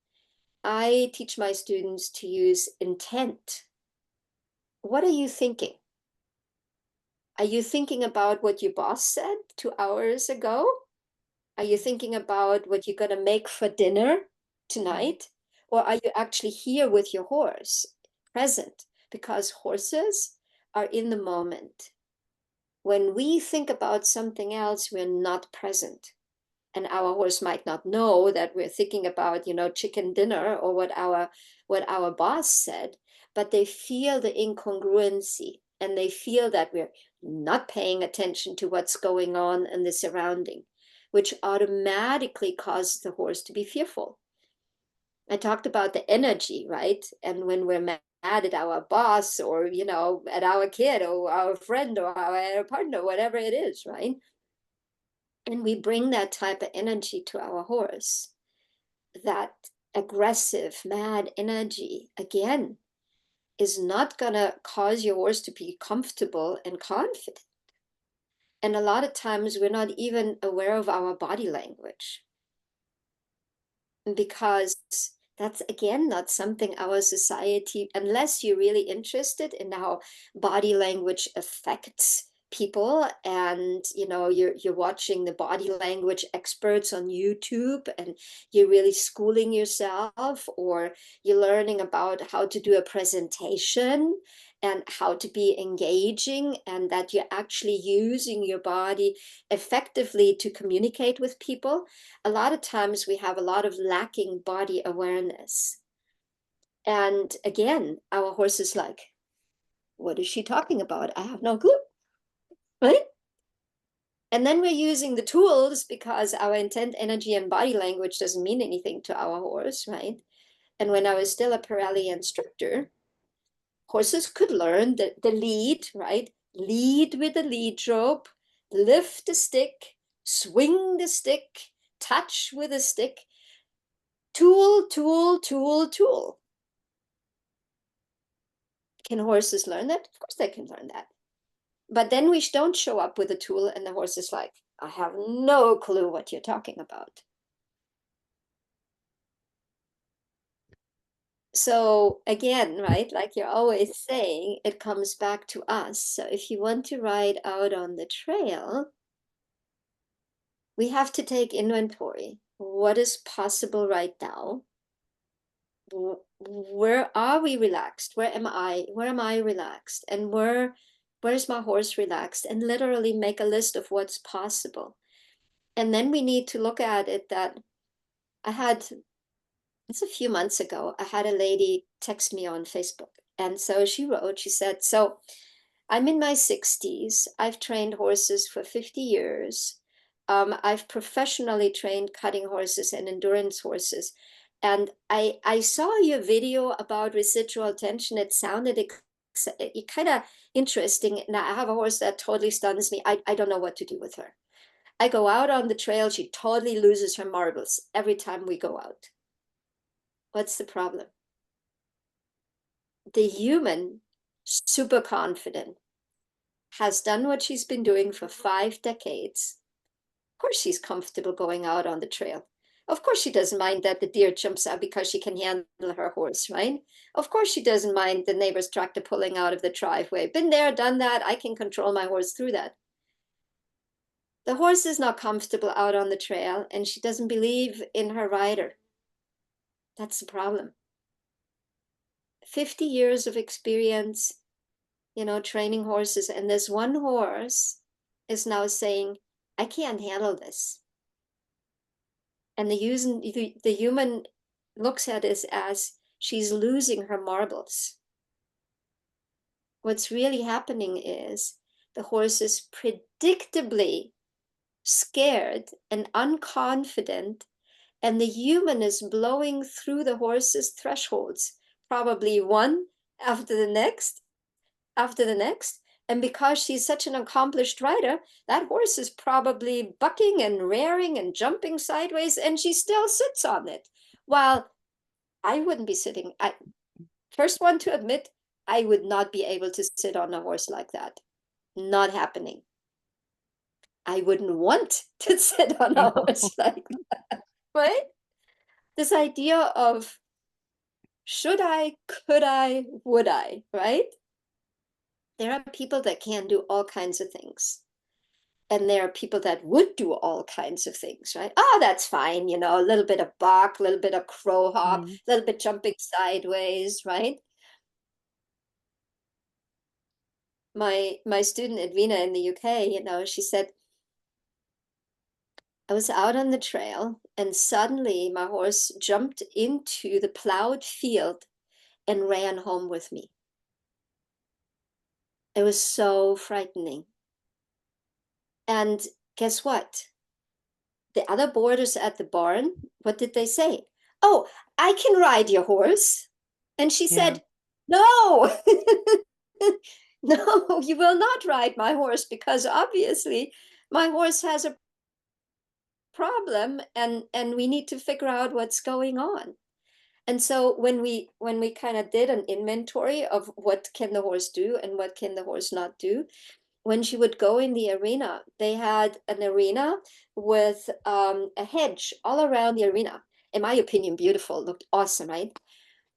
I teach my students to use intent. What are you thinking? Are you thinking about what your boss said 2 hours ago? Are you thinking about what you're going to make for dinner tonight? Or are you actually here with your horse, present? Because horses are in the moment. When we think about something else, we're not present. And our horse might not know that we're thinking about, chicken dinner or what our boss said, but they feel the incongruency and they feel that we're not paying attention to what's going on in the surrounding, which automatically causes the horse to be fearful. I talked about the energy, right? And when we're mad at our boss or, at our kid or our friend or our partner, whatever it is, right? And we bring that type of energy to our horse, that aggressive, mad energy, again, is not going to cause your horse to be comfortable and confident. And a lot of times we're not even aware of our body language, because that's, again, not something our society, unless you're really interested in how body language affects people, and you're watching the body language experts on YouTube and you're really schooling yourself, or you're learning about how to do a presentation and how to be engaging, and that you're actually using your body effectively to communicate with people. A lot of times we have a lot of lacking body awareness. And again, our horse is like, what is she talking about? I have no clue. right? And then we're using the tools because our intent, energy, and body language doesn't mean anything to our horse, right? And when I was still a Pirelli instructor, horses could learn the lead, right? Lead with the lead rope, lift the stick, swing the stick, touch with a stick, tool, tool, tool, tool. Can horses learn that? Of course they can learn that. But then we don't show up with a tool and the horse is like, I have no clue what you're talking about. So again, right, like you're always saying, it comes back to us. So if you want to ride out on the trail, we have to take inventory. What is possible right now? Where are we relaxed? Where am I? Where am I relaxed? And where's my horse relaxed? And literally make a list of what's possible. And then we need to look at it that I had, it's a few months ago, I had a lady text me on Facebook. And so she wrote, she said, so I'm in my 60s. I've trained horses for 50 years. I've professionally trained cutting horses and endurance horses. And I saw your video about residual tension. It sounded kind of interesting. Now I have a horse that totally stuns me. I don't know what to do with her. I go out on the trail. She totally loses her marbles every time we go out. What's the problem? The human, super confident, has done what she's been doing for 5 decades. Of course, she's comfortable going out on the trail. Of course, she doesn't mind that the deer jumps out because she can handle her horse, right? Of course, she doesn't mind the neighbor's tractor pulling out of the driveway. Been there, done that. I can control my horse through that. The horse is not comfortable out on the trail, and she doesn't believe in her rider. That's the problem. 50 years of experience, training horses, and this one horse is now saying, I can't handle this. And the human looks at it as she's losing her marbles. What's really happening is the horse is predictably scared and unconfident, and the human is blowing through the horse's thresholds, probably one after the next, after the next. And because she's such an accomplished rider, that horse is probably bucking and rearing and jumping sideways, and she still sits on it. While I wouldn't be sitting. First one to admit, I would not be able to sit on a horse like that. Not happening. I wouldn't want to sit on a No. horse like that, right? This idea of should I, could I, would I, right? There are people that can do all kinds of things. And there are people that would do all kinds of things, right? Oh, that's fine, a little bit of buck, a little bit of crow hop, Mm. a little bit jumping sideways, right? My student Edwina in the UK, she said, I was out on the trail and suddenly my horse jumped into the plowed field and ran home with me. It was so frightening. And guess what? The other boarders at the barn, what did they say? Oh, I can ride your horse. And she Yeah. said, no, no, you will not ride my horse because obviously my horse has a problem and we need to figure out what's going on. And so when we kind of did an inventory of what can the horse do and what can the horse not do, when she would go in the arena, they had an arena with a hedge all around the arena. In my opinion, beautiful, looked awesome, right?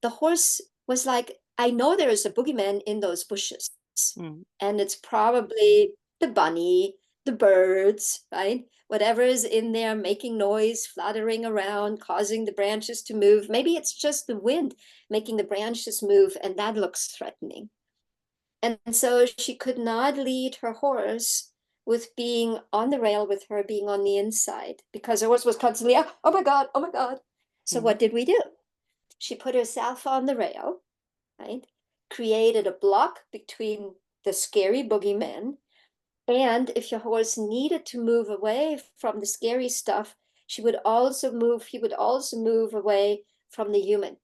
The horse was like, I know there is a boogeyman in those bushes, Mm. and it's probably the bunny, the birds, right? Whatever is in there making noise, fluttering around, causing the branches to move. Maybe it's just the wind making the branches move, and that looks threatening. And so she could not lead her horse with being on the rail with her being on the inside because her horse was constantly, oh my God, oh my God. So Mm. what did we do? She put herself on the rail, right? Created a block between the scary boogeyman And if your horse needed to move away from the scary stuff, he would also move away from the human,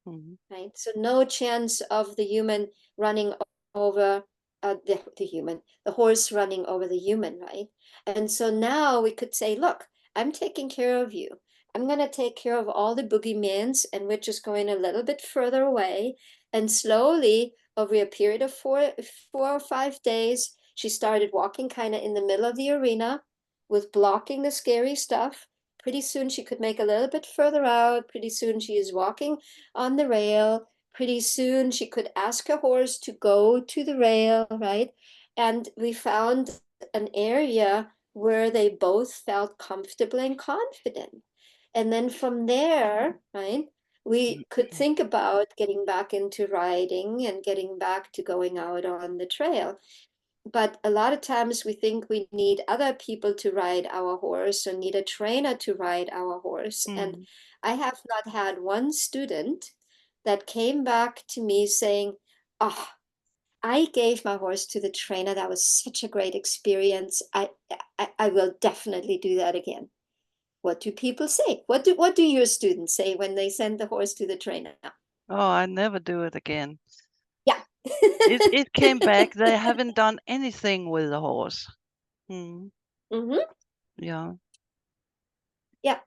right? So no chance of the human running over the horse running over the human, right? And so now we could say, look, I'm taking care of you. I'm going to take care of all the boogeymans, and we're just going a little bit further away. And slowly, over a period of 4 or 5 days, she started walking kind of in the middle of the arena with blocking the scary stuff. Pretty soon she could make a little bit further out. Pretty soon she is walking on the rail. Pretty soon she could ask her horse to go to the rail, right? And we found an area where they both felt comfortable and confident. And then from there, right, we could think about getting back into riding and getting back to going out on the trail. But a lot of times we think we need other people to ride our horse or need a trainer to ride our horse. And I have not had one student that came back to me saying, oh, I gave my horse to the trainer. That was such a great experience. I will definitely do that again. What do people say? What do your students say when they send the horse to the trainer? Oh, I never do it again. Yeah. It came back. They haven't done anything with the horse. Mm-hmm. Yeah. Yeah.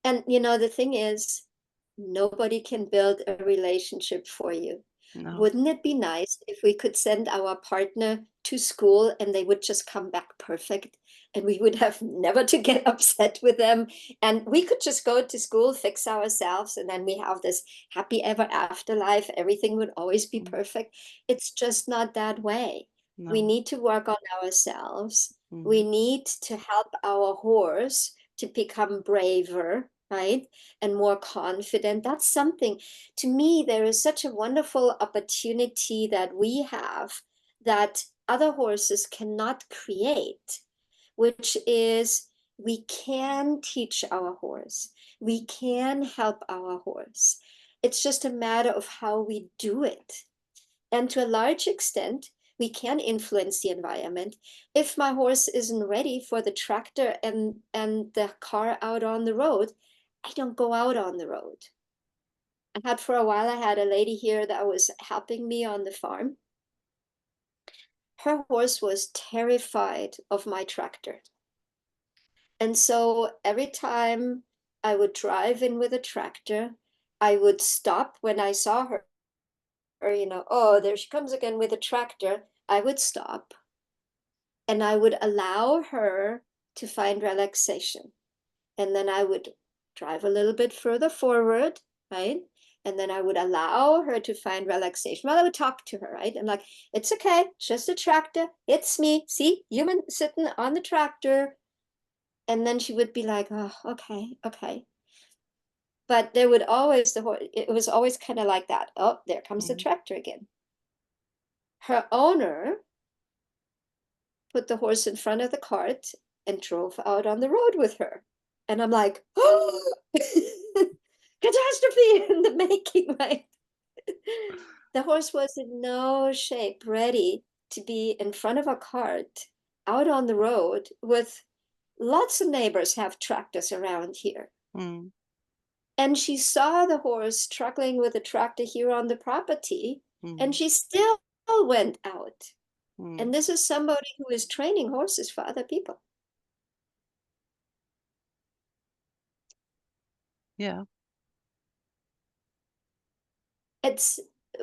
And the thing is, nobody can build a relationship for you. No. Wouldn't it be nice if we could send our partner to school and they would just come back perfect and we would have never to get upset with them, and we could just go to school, fix ourselves, and then we have this happy ever after life. Everything would always be perfect. It's just not that way. We No. need to work on ourselves. We need to help our horse to become braver, right? And more confident. That's something, to me, there is such a wonderful opportunity that we have that other horses cannot create, which is we can teach our horse, we can help our horse. It's just a matter of how we do it. And to a large extent, we can influence the environment. If my horse isn't ready for the tractor and the car out on the road, I don't go out on the road. For a while, I had a lady here that was helping me on the farm. Her horse was terrified of my tractor. And so every time I would drive in with a tractor, I would stop when I saw her, or, oh, there she comes again with a tractor. I would stop and I would allow her to find relaxation. And then I would drive a little bit further forward, right? And then I would allow her to find relaxation. Well, I would talk to her, right? I'm like, it's okay, it's just a tractor. It's me. See, human sitting on the tractor. And then she would be like, oh, okay, okay. But there would always, it was always kind of like that. Oh, there comes the tractor again. Her owner put the horse in front of the cart and drove out on the road with her. And I'm like, oh, catastrophe in the making, right? The horse was in no shape ready to be in front of a cart out on the road with lots of neighbors have tractors around here. And she saw the horse struggling with a tractor here on the property, and she still went out. And this is somebody who is training horses for other people. Yeah.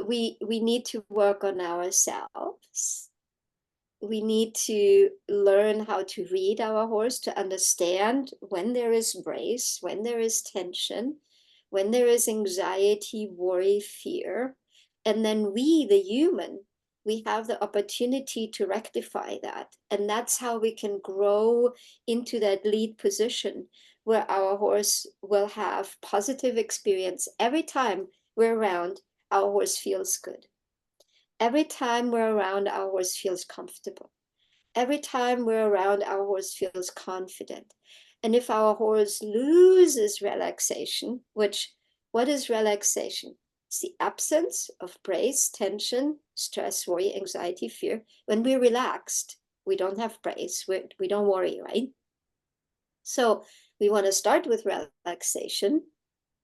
We need to work on ourselves. We need to learn how to read our horse, to understand when there is brace, when there is tension, when there is anxiety, worry, fear. And then we, the human, we have the opportunity to rectify that. And that's how we can grow into that lead position where our horse will have positive experience every time we're around. Our horse feels good. Every time we're around, our horse feels comfortable. Every time we're around, our horse feels confident. And if our horse loses relaxation, what is relaxation? It's the absence of brace, tension, stress, worry, anxiety, fear. When we're relaxed, We don't have brace. We don't worry, right? So we want to start with relaxation,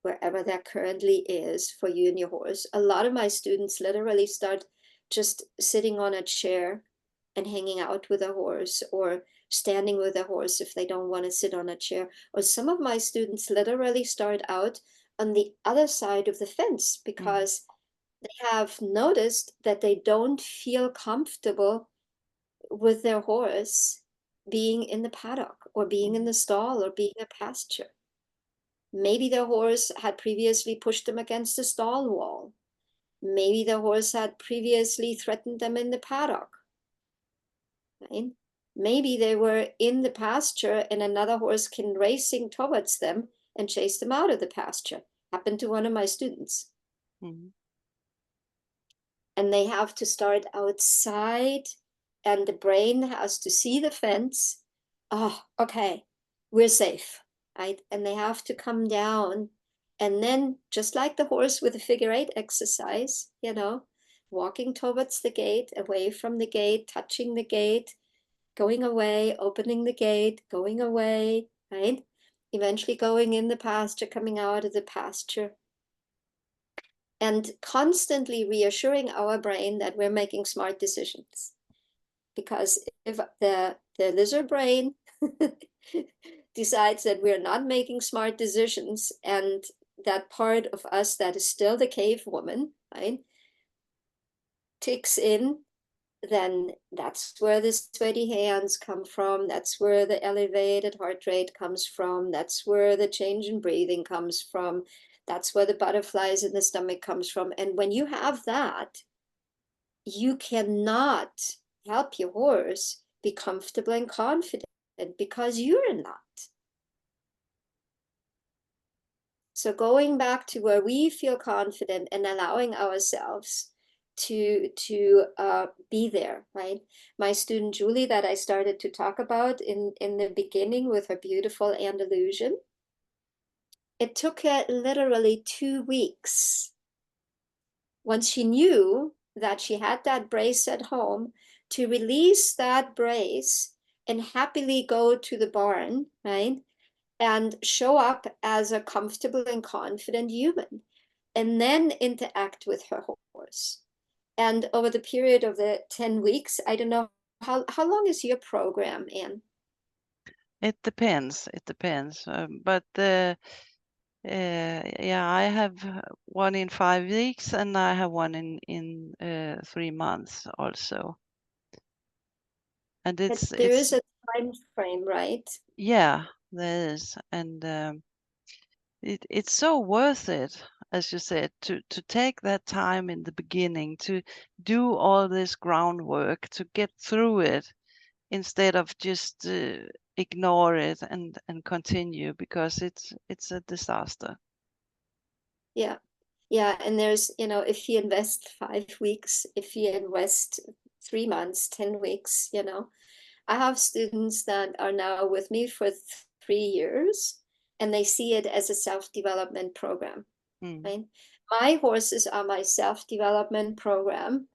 wherever that currently is for you and your horse. A lot of my students literally start just sitting on a chair and hanging out with a horse, or standing with a horse if they don't want to sit on a chair. Or some of my students literally start out on the other side of the fence Mm. because they have noticed that they don't feel comfortable with their horse being in the paddock or being in Mm. the stall or being a pasture. Maybe the horse had previously pushed them against a stall wall. Maybe the horse had previously threatened them in the paddock. Right? Maybe they were in the pasture and another horse came racing towards them and chased them out of the pasture. Happened to one of my students. Mm. And they have to start outside, and the brain has to see the fence. Oh, okay, we're safe, right? And they have to come down, and then just like the horse with the figure eight exercise, walking towards the gate, away from the gate, touching the gate, going away, opening the gate, going away, right? Eventually going in the pasture, coming out of the pasture, and constantly reassuring our brain that we're making smart decisions. Because if the lizard brain decides that we're not making smart decisions, and that part of us that is still the cave woman, right, ticks in, then that's where the sweaty hands come from. That's where the elevated heart rate comes from. That's where the change in breathing comes from. That's where the butterflies in the stomach comes from. And when you have that, you cannot help your horse be comfortable and confident because you're not. So going back to where we feel confident and allowing ourselves to be there, right? My student Julie, that I started to talk about in the beginning with her beautiful Andalusian, it took her literally 2 weeks, once she knew that she had that brace at home, to release that brace and happily go to the barn, right? And show up as a comfortable and confident human, and then interact with her horse. And over the period of the 10 weeks, I don't know, how long is your program, Anne? It depends. It depends. But yeah, I have one in 5 weeks, and I have one in 3 months also. And But it's there it's is a time frame, right? yeah, there is, and it's so worth it, as you said, to take that time in the beginning to do all this groundwork to get through it instead of just ignore it and continue, because it's a disaster. Yeah. Yeah. And there's, if you invest 5 weeks, if you invest 3 months, 10 weeks, I have students that are now with me for 3 years, and they see it as a self-development program, Mm. right? My horses are my self-development program,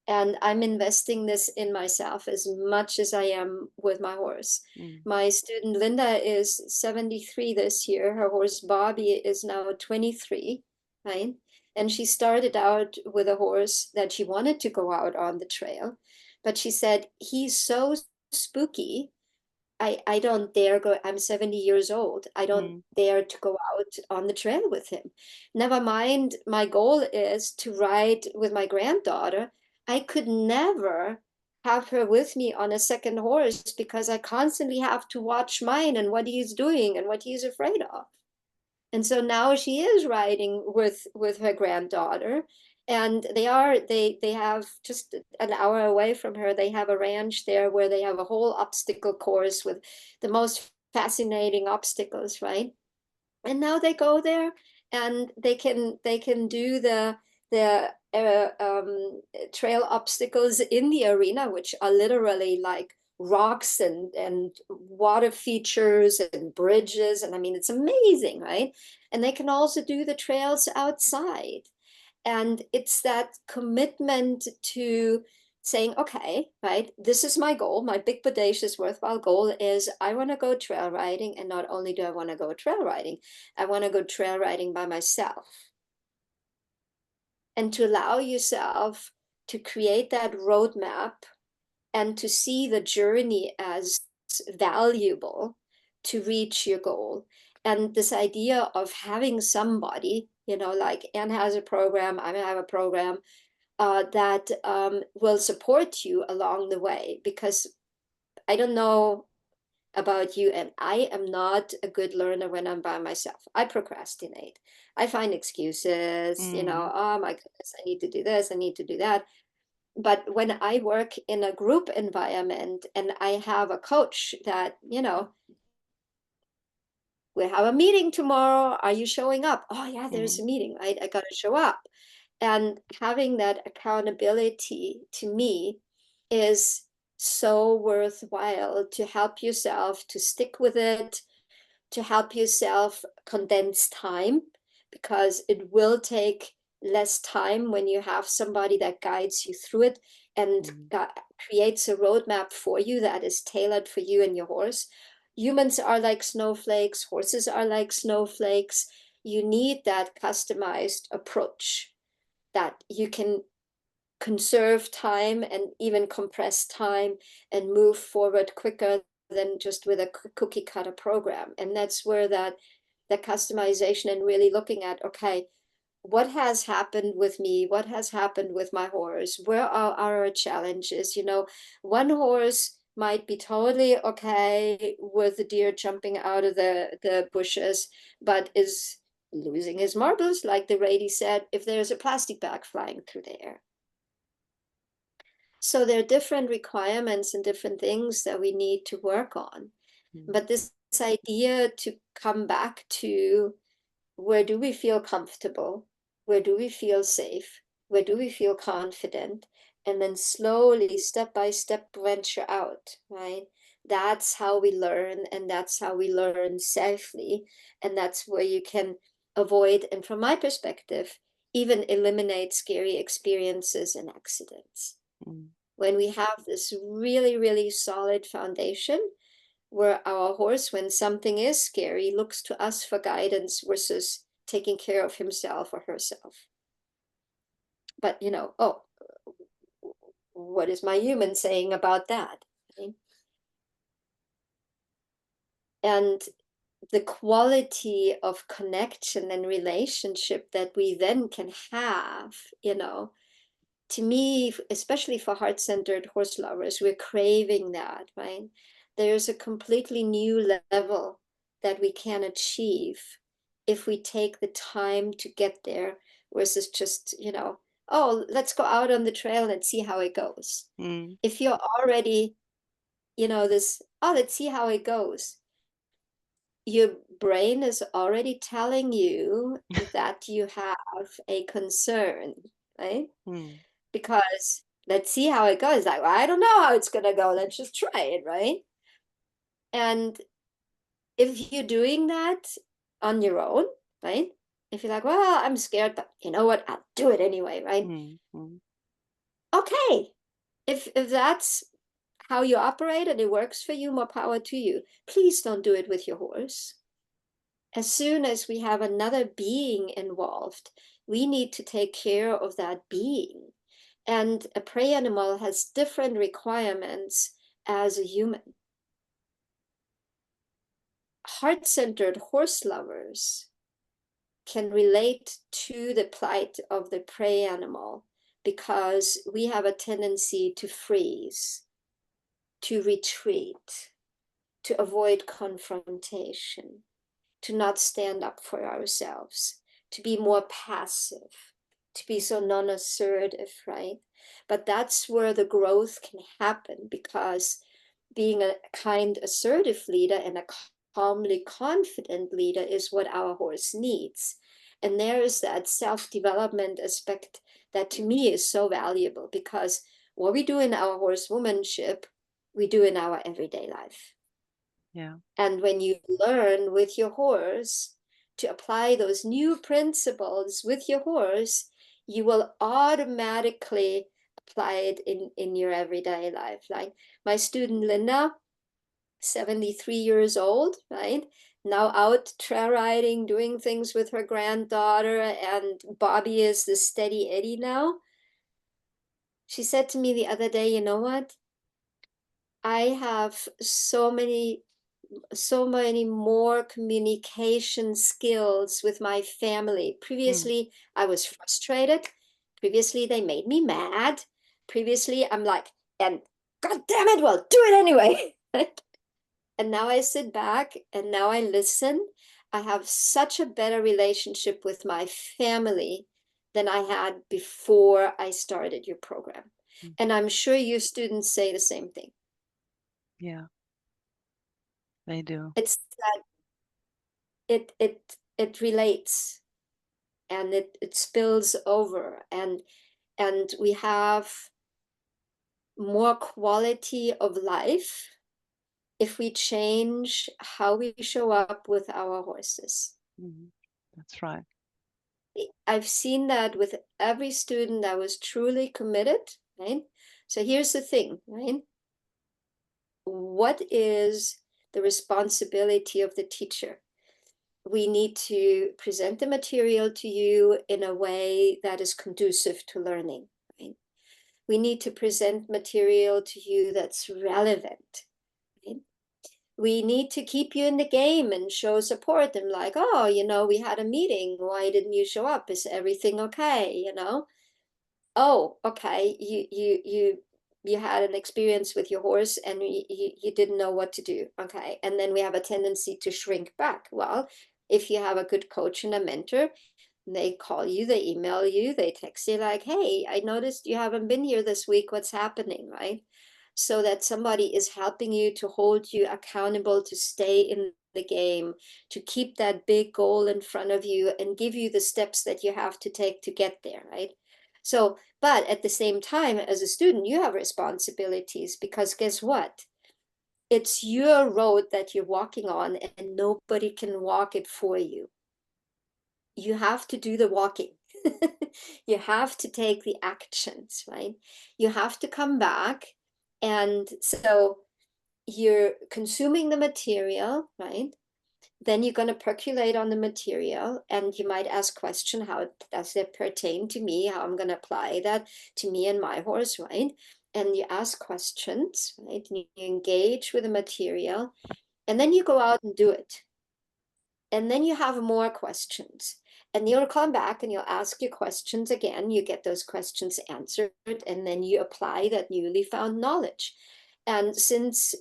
and I'm investing this in myself as much as I am with my horse. Mm. My student Linda is 73 this year. Her horse Bobby is now 23, right? And she started out with a horse that she wanted to go out on the trail, but she said, he's so spooky. I don't dare go. I'm 70 years old. I don't Mm. dare to go out on the trail with him. Never mind, my goal is to ride with my granddaughter. I could never have her with me on a second horse because I constantly have to watch mine and what he's doing and what he's afraid of. And so now she is riding with her granddaughter, and they have just an hour away from her, they have a ranch there where they have a whole obstacle course with the most fascinating obstacles, right? And now they go there, and they can do the trail obstacles in the arena, which are literally like rocks and water features and bridges, and I mean it's amazing, right? And they can also do the trails outside, and it's that commitment to saying, okay, right, this is my goal. My big, bodacious, worthwhile goal is I want to go trail riding. And not only do I want to go trail riding, I want to go trail riding by myself. And to allow yourself to create that roadmap and to see the journey as valuable to reach your goal. And this idea of having somebody, like Anne has a program, I have a program, that will support you along the way. Because I don't know about you, and I am not a good learner when I'm by myself. I procrastinate. I find excuses, Mm. oh my goodness, I need to do this, I need to do that. But when I work in a group environment and I have a coach that, we have a meeting tomorrow. Are you showing up? Oh, yeah, there's a Mm. meeting, right? I got to show up. And having that accountability to me is so worthwhile to help yourself to stick with it, to help yourself condense time, because it will take less time when you have somebody that guides you through it and Mm. creates a roadmap for you that is tailored for you and your horse. Humans are like snowflakes, horses are like snowflakes. You need that customized approach that you can conserve time and even compress time and move forward quicker than just with a cookie cutter program. And that's where that customization and really looking at, okay, what has happened with me? What has happened with my horse? Where are our challenges? One horse might be totally okay with the deer jumping out of the bushes, but is losing his marbles, like the lady said, if there's a plastic bag flying through the air. So there are different requirements and different things that we need to work on. Mm. But this idea to come back to, where do we feel comfortable? Where do we feel safe? Where do we feel confident? And then slowly, step by step, venture out, right? That's how we learn, and that's how we learn safely. And that's where you can avoid, and from my perspective, even eliminate scary experiences and accidents. Mm. When we have this really, really solid foundation, where our horse, when something is scary, looks to us for guidance versus taking care of himself or herself. But, oh, what is my human saying about that? Right? And the quality of connection and relationship that we then can have, to me, especially for heart-centered horse lovers, we're craving that, right? There's a completely new level that we can achieve if we take the time to get there, versus just, oh, let's go out on the trail and see how it goes. Mm. If you're already, this, oh, let's see how it goes, your brain is already telling you that you have a concern, right? Mm. Because let's see how it goes. Like, well, I don't know how it's gonna go. Let's just try it, right? And if you're doing that on your own, right? If you're like, well, I'm scared, but you know what? I'll do it anyway, right? Mm. Mm. Okay. If that's how you operate and it works for you, more power to you. Please don't do it with your horse. As soon as we have another being involved, we need to take care of that being. And a prey animal has different requirements as a human. Heart-centered horse lovers can relate to the plight of the prey animal because we have a tendency to freeze, to retreat, to avoid confrontation, to not stand up for ourselves, to be more passive, to be so non-assertive, right? But that's where the growth can happen, because being a kind, assertive leader and a calmly confident leader is what our horse needs. And there is that self-development aspect that to me is so valuable, because what we do in our horsewomanship, we do in our everyday life. Yeah. And when you learn with your horse to apply those new principles with your horse, you will automatically apply it in your everyday life. Like my student Linda, 73 years old, right? Now out trail riding, doing things with her granddaughter, and Bobby is the steady Eddie now. She said to me the other day, you know what? I have so many more communication skills with my family. Mm. Previously, I was frustrated. Previously, they made me mad. Previously, I'm like, and God damn it, well, do it anyway. And now I sit back and now I listen. I have such a better relationship with my family than I had before I started your program. Mm. And I'm sure your students say the same thing. Yeah, they do. It's that it relates and it spills over, and we have more quality of life if we change how we show up with our horses. Mm. That's right. I've seen that with every student that was truly committed, right? So here's the thing, right? What is the responsibility of the teacher? We need to present the material to you in a way that is conducive to learning, right? We need to present material to you that's relevant, right? We need to keep you in the game and show support and like, oh, we had a meeting. Why didn't you show up? Is everything okay? Oh, okay, you had an experience with your horse and you didn't know what to do. Okay. And then we have a tendency to shrink back. Well, if you have a good coach and a mentor, they call you, they email you, they text you like, hey, I noticed you haven't been here this week. What's happening, right? So that somebody is helping you to hold you accountable, to stay in the game, to keep that big goal in front of you and give you the steps that you have to take to get there, right? So, but at the same time, as a student, you have responsibilities because guess what? It's your road that you're walking on and nobody can walk it for you. You have to do the walking. You have to take the actions, right? You have to come back. And so you're consuming the material, right? Then you're going to percolate on the material and you might ask question, how does it pertain to me? How I'm going to apply that to me and my horse, right? And you ask questions, right? And you engage with the material and then you go out and do it. And then you have more questions and you'll come back and you'll ask your questions again. You get those questions answered and then you apply that newly found knowledge. And since,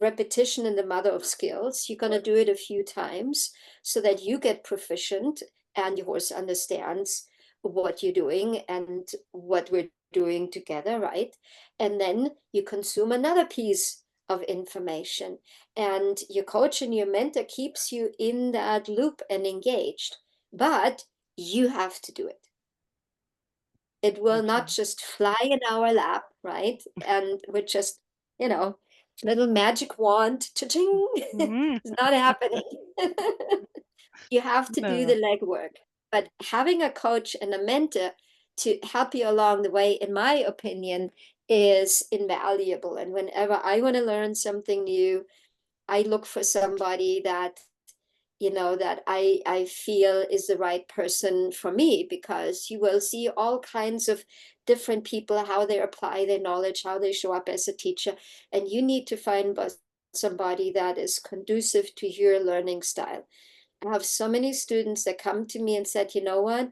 repetition is the mother of skills, you're going to do it a few times so that you get proficient and your horse understands what you're doing and what we're doing together, right? And then you consume another piece of information and your coach and your mentor keeps you in that loop and engaged, but you have to do it. It will That's not right. just fly in our lap, right? And with just, little magic wand, cha-ching, Mm. it's not happening. You have to do the No. legwork, but having a coach and a mentor to help you along the way, in my opinion, is invaluable. And whenever I want to learn something new, I look for somebody that I feel is the right person for me, because you will see all kinds of different people, how they apply their knowledge, how they show up as a teacher, and you need to find somebody that is conducive to your learning style. I have so many students that come to me and said, you know what?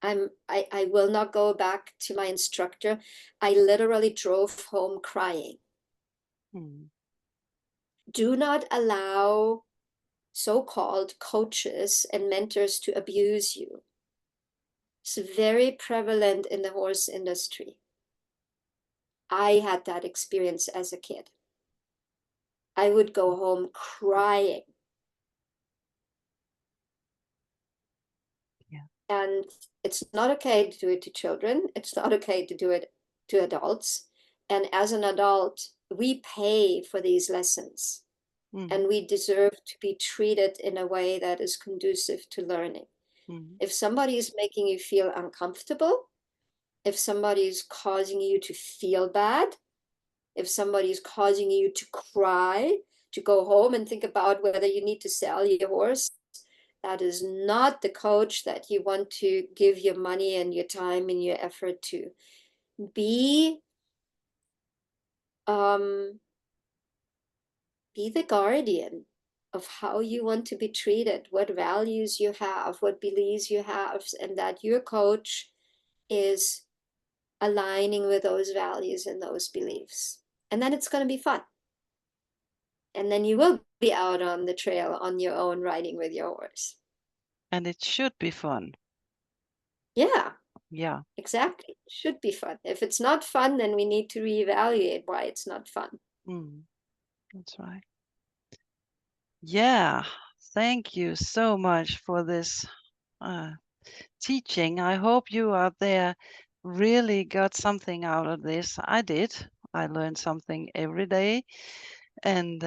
I will not go back to my instructor. I literally drove home crying. Mm. Do not allow so-called coaches and mentors to abuse you. It's very prevalent in the horse industry. I had that experience as a kid. I would go home crying. Yeah. And it's not okay to do it to children. It's not okay to do it to adults. And as an adult, we pay for these lessons Mm. and we deserve to be treated in a way that is conducive to learning. Mm. If somebody is making you feel uncomfortable, if somebody is causing you to feel bad, if somebody is causing you to cry, to go home and think about whether you need to sell your horse, that is not the coach that you want to give your money and your time and your effort to. Be um, be the guardian of how you want to be treated, what values you have, what beliefs you have, and that your coach is aligning with those values and those beliefs. And then it's going to be fun. And then you will be out on the trail on your own riding with your horse. And it should be fun. Yeah, Yeah. exactly. It should be fun. If it's not fun, then we need to reevaluate why it's not fun. That's right. Yeah. Thank you so much for this uh, teaching. I hope you out there really got something out of this. I did. I learned something every day. And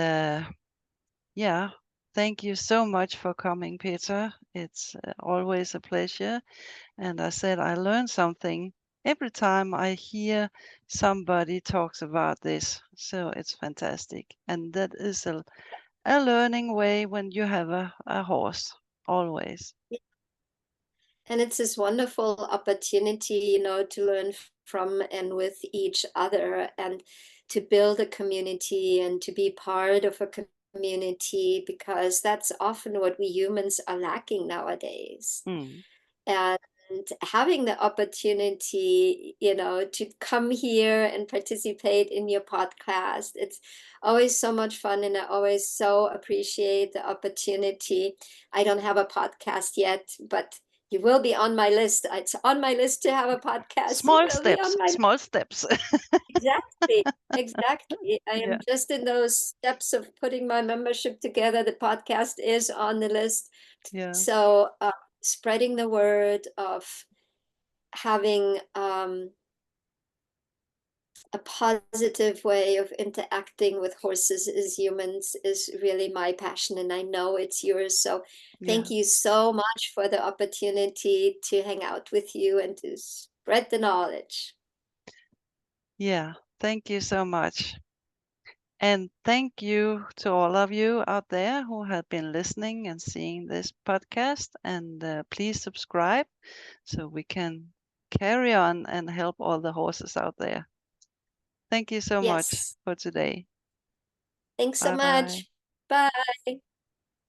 yeah, thank you so much for coming, Peter. It's always a pleasure. And I said I learn something every time I hear somebody talks about this. So it's fantastic. And that is a learning way when you have a horse, always. And it's this wonderful opportunity, you know, to learn from and with each other and to build a community and to be part of a community, because that's often what we humans are lacking nowadays. Mm, And having the opportunity, you know, to come here and participate in your podcast, it's always so much fun, and I always so appreciate the opportunity. I don't have a podcast yet, but you will be on my list. It's on my list to have a podcast. You small will be steps, on my list. small steps. Exactly. Exactly. I am Yeah, just in those steps of putting my membership together. The podcast is on the list. yeah, So, spreading the word of having a positive way of interacting with horses as humans is really my passion, and I know it's yours. So yeah, thank you so much for the opportunity to hang out with you and to spread the knowledge. yeah. Thank you so much. And thank you to all of you out there who have been listening and seeing this podcast. And please subscribe so we can carry on and help all the horses out there. Thank you so much Yes. for today. Thanks so Bye bye. much. Bye.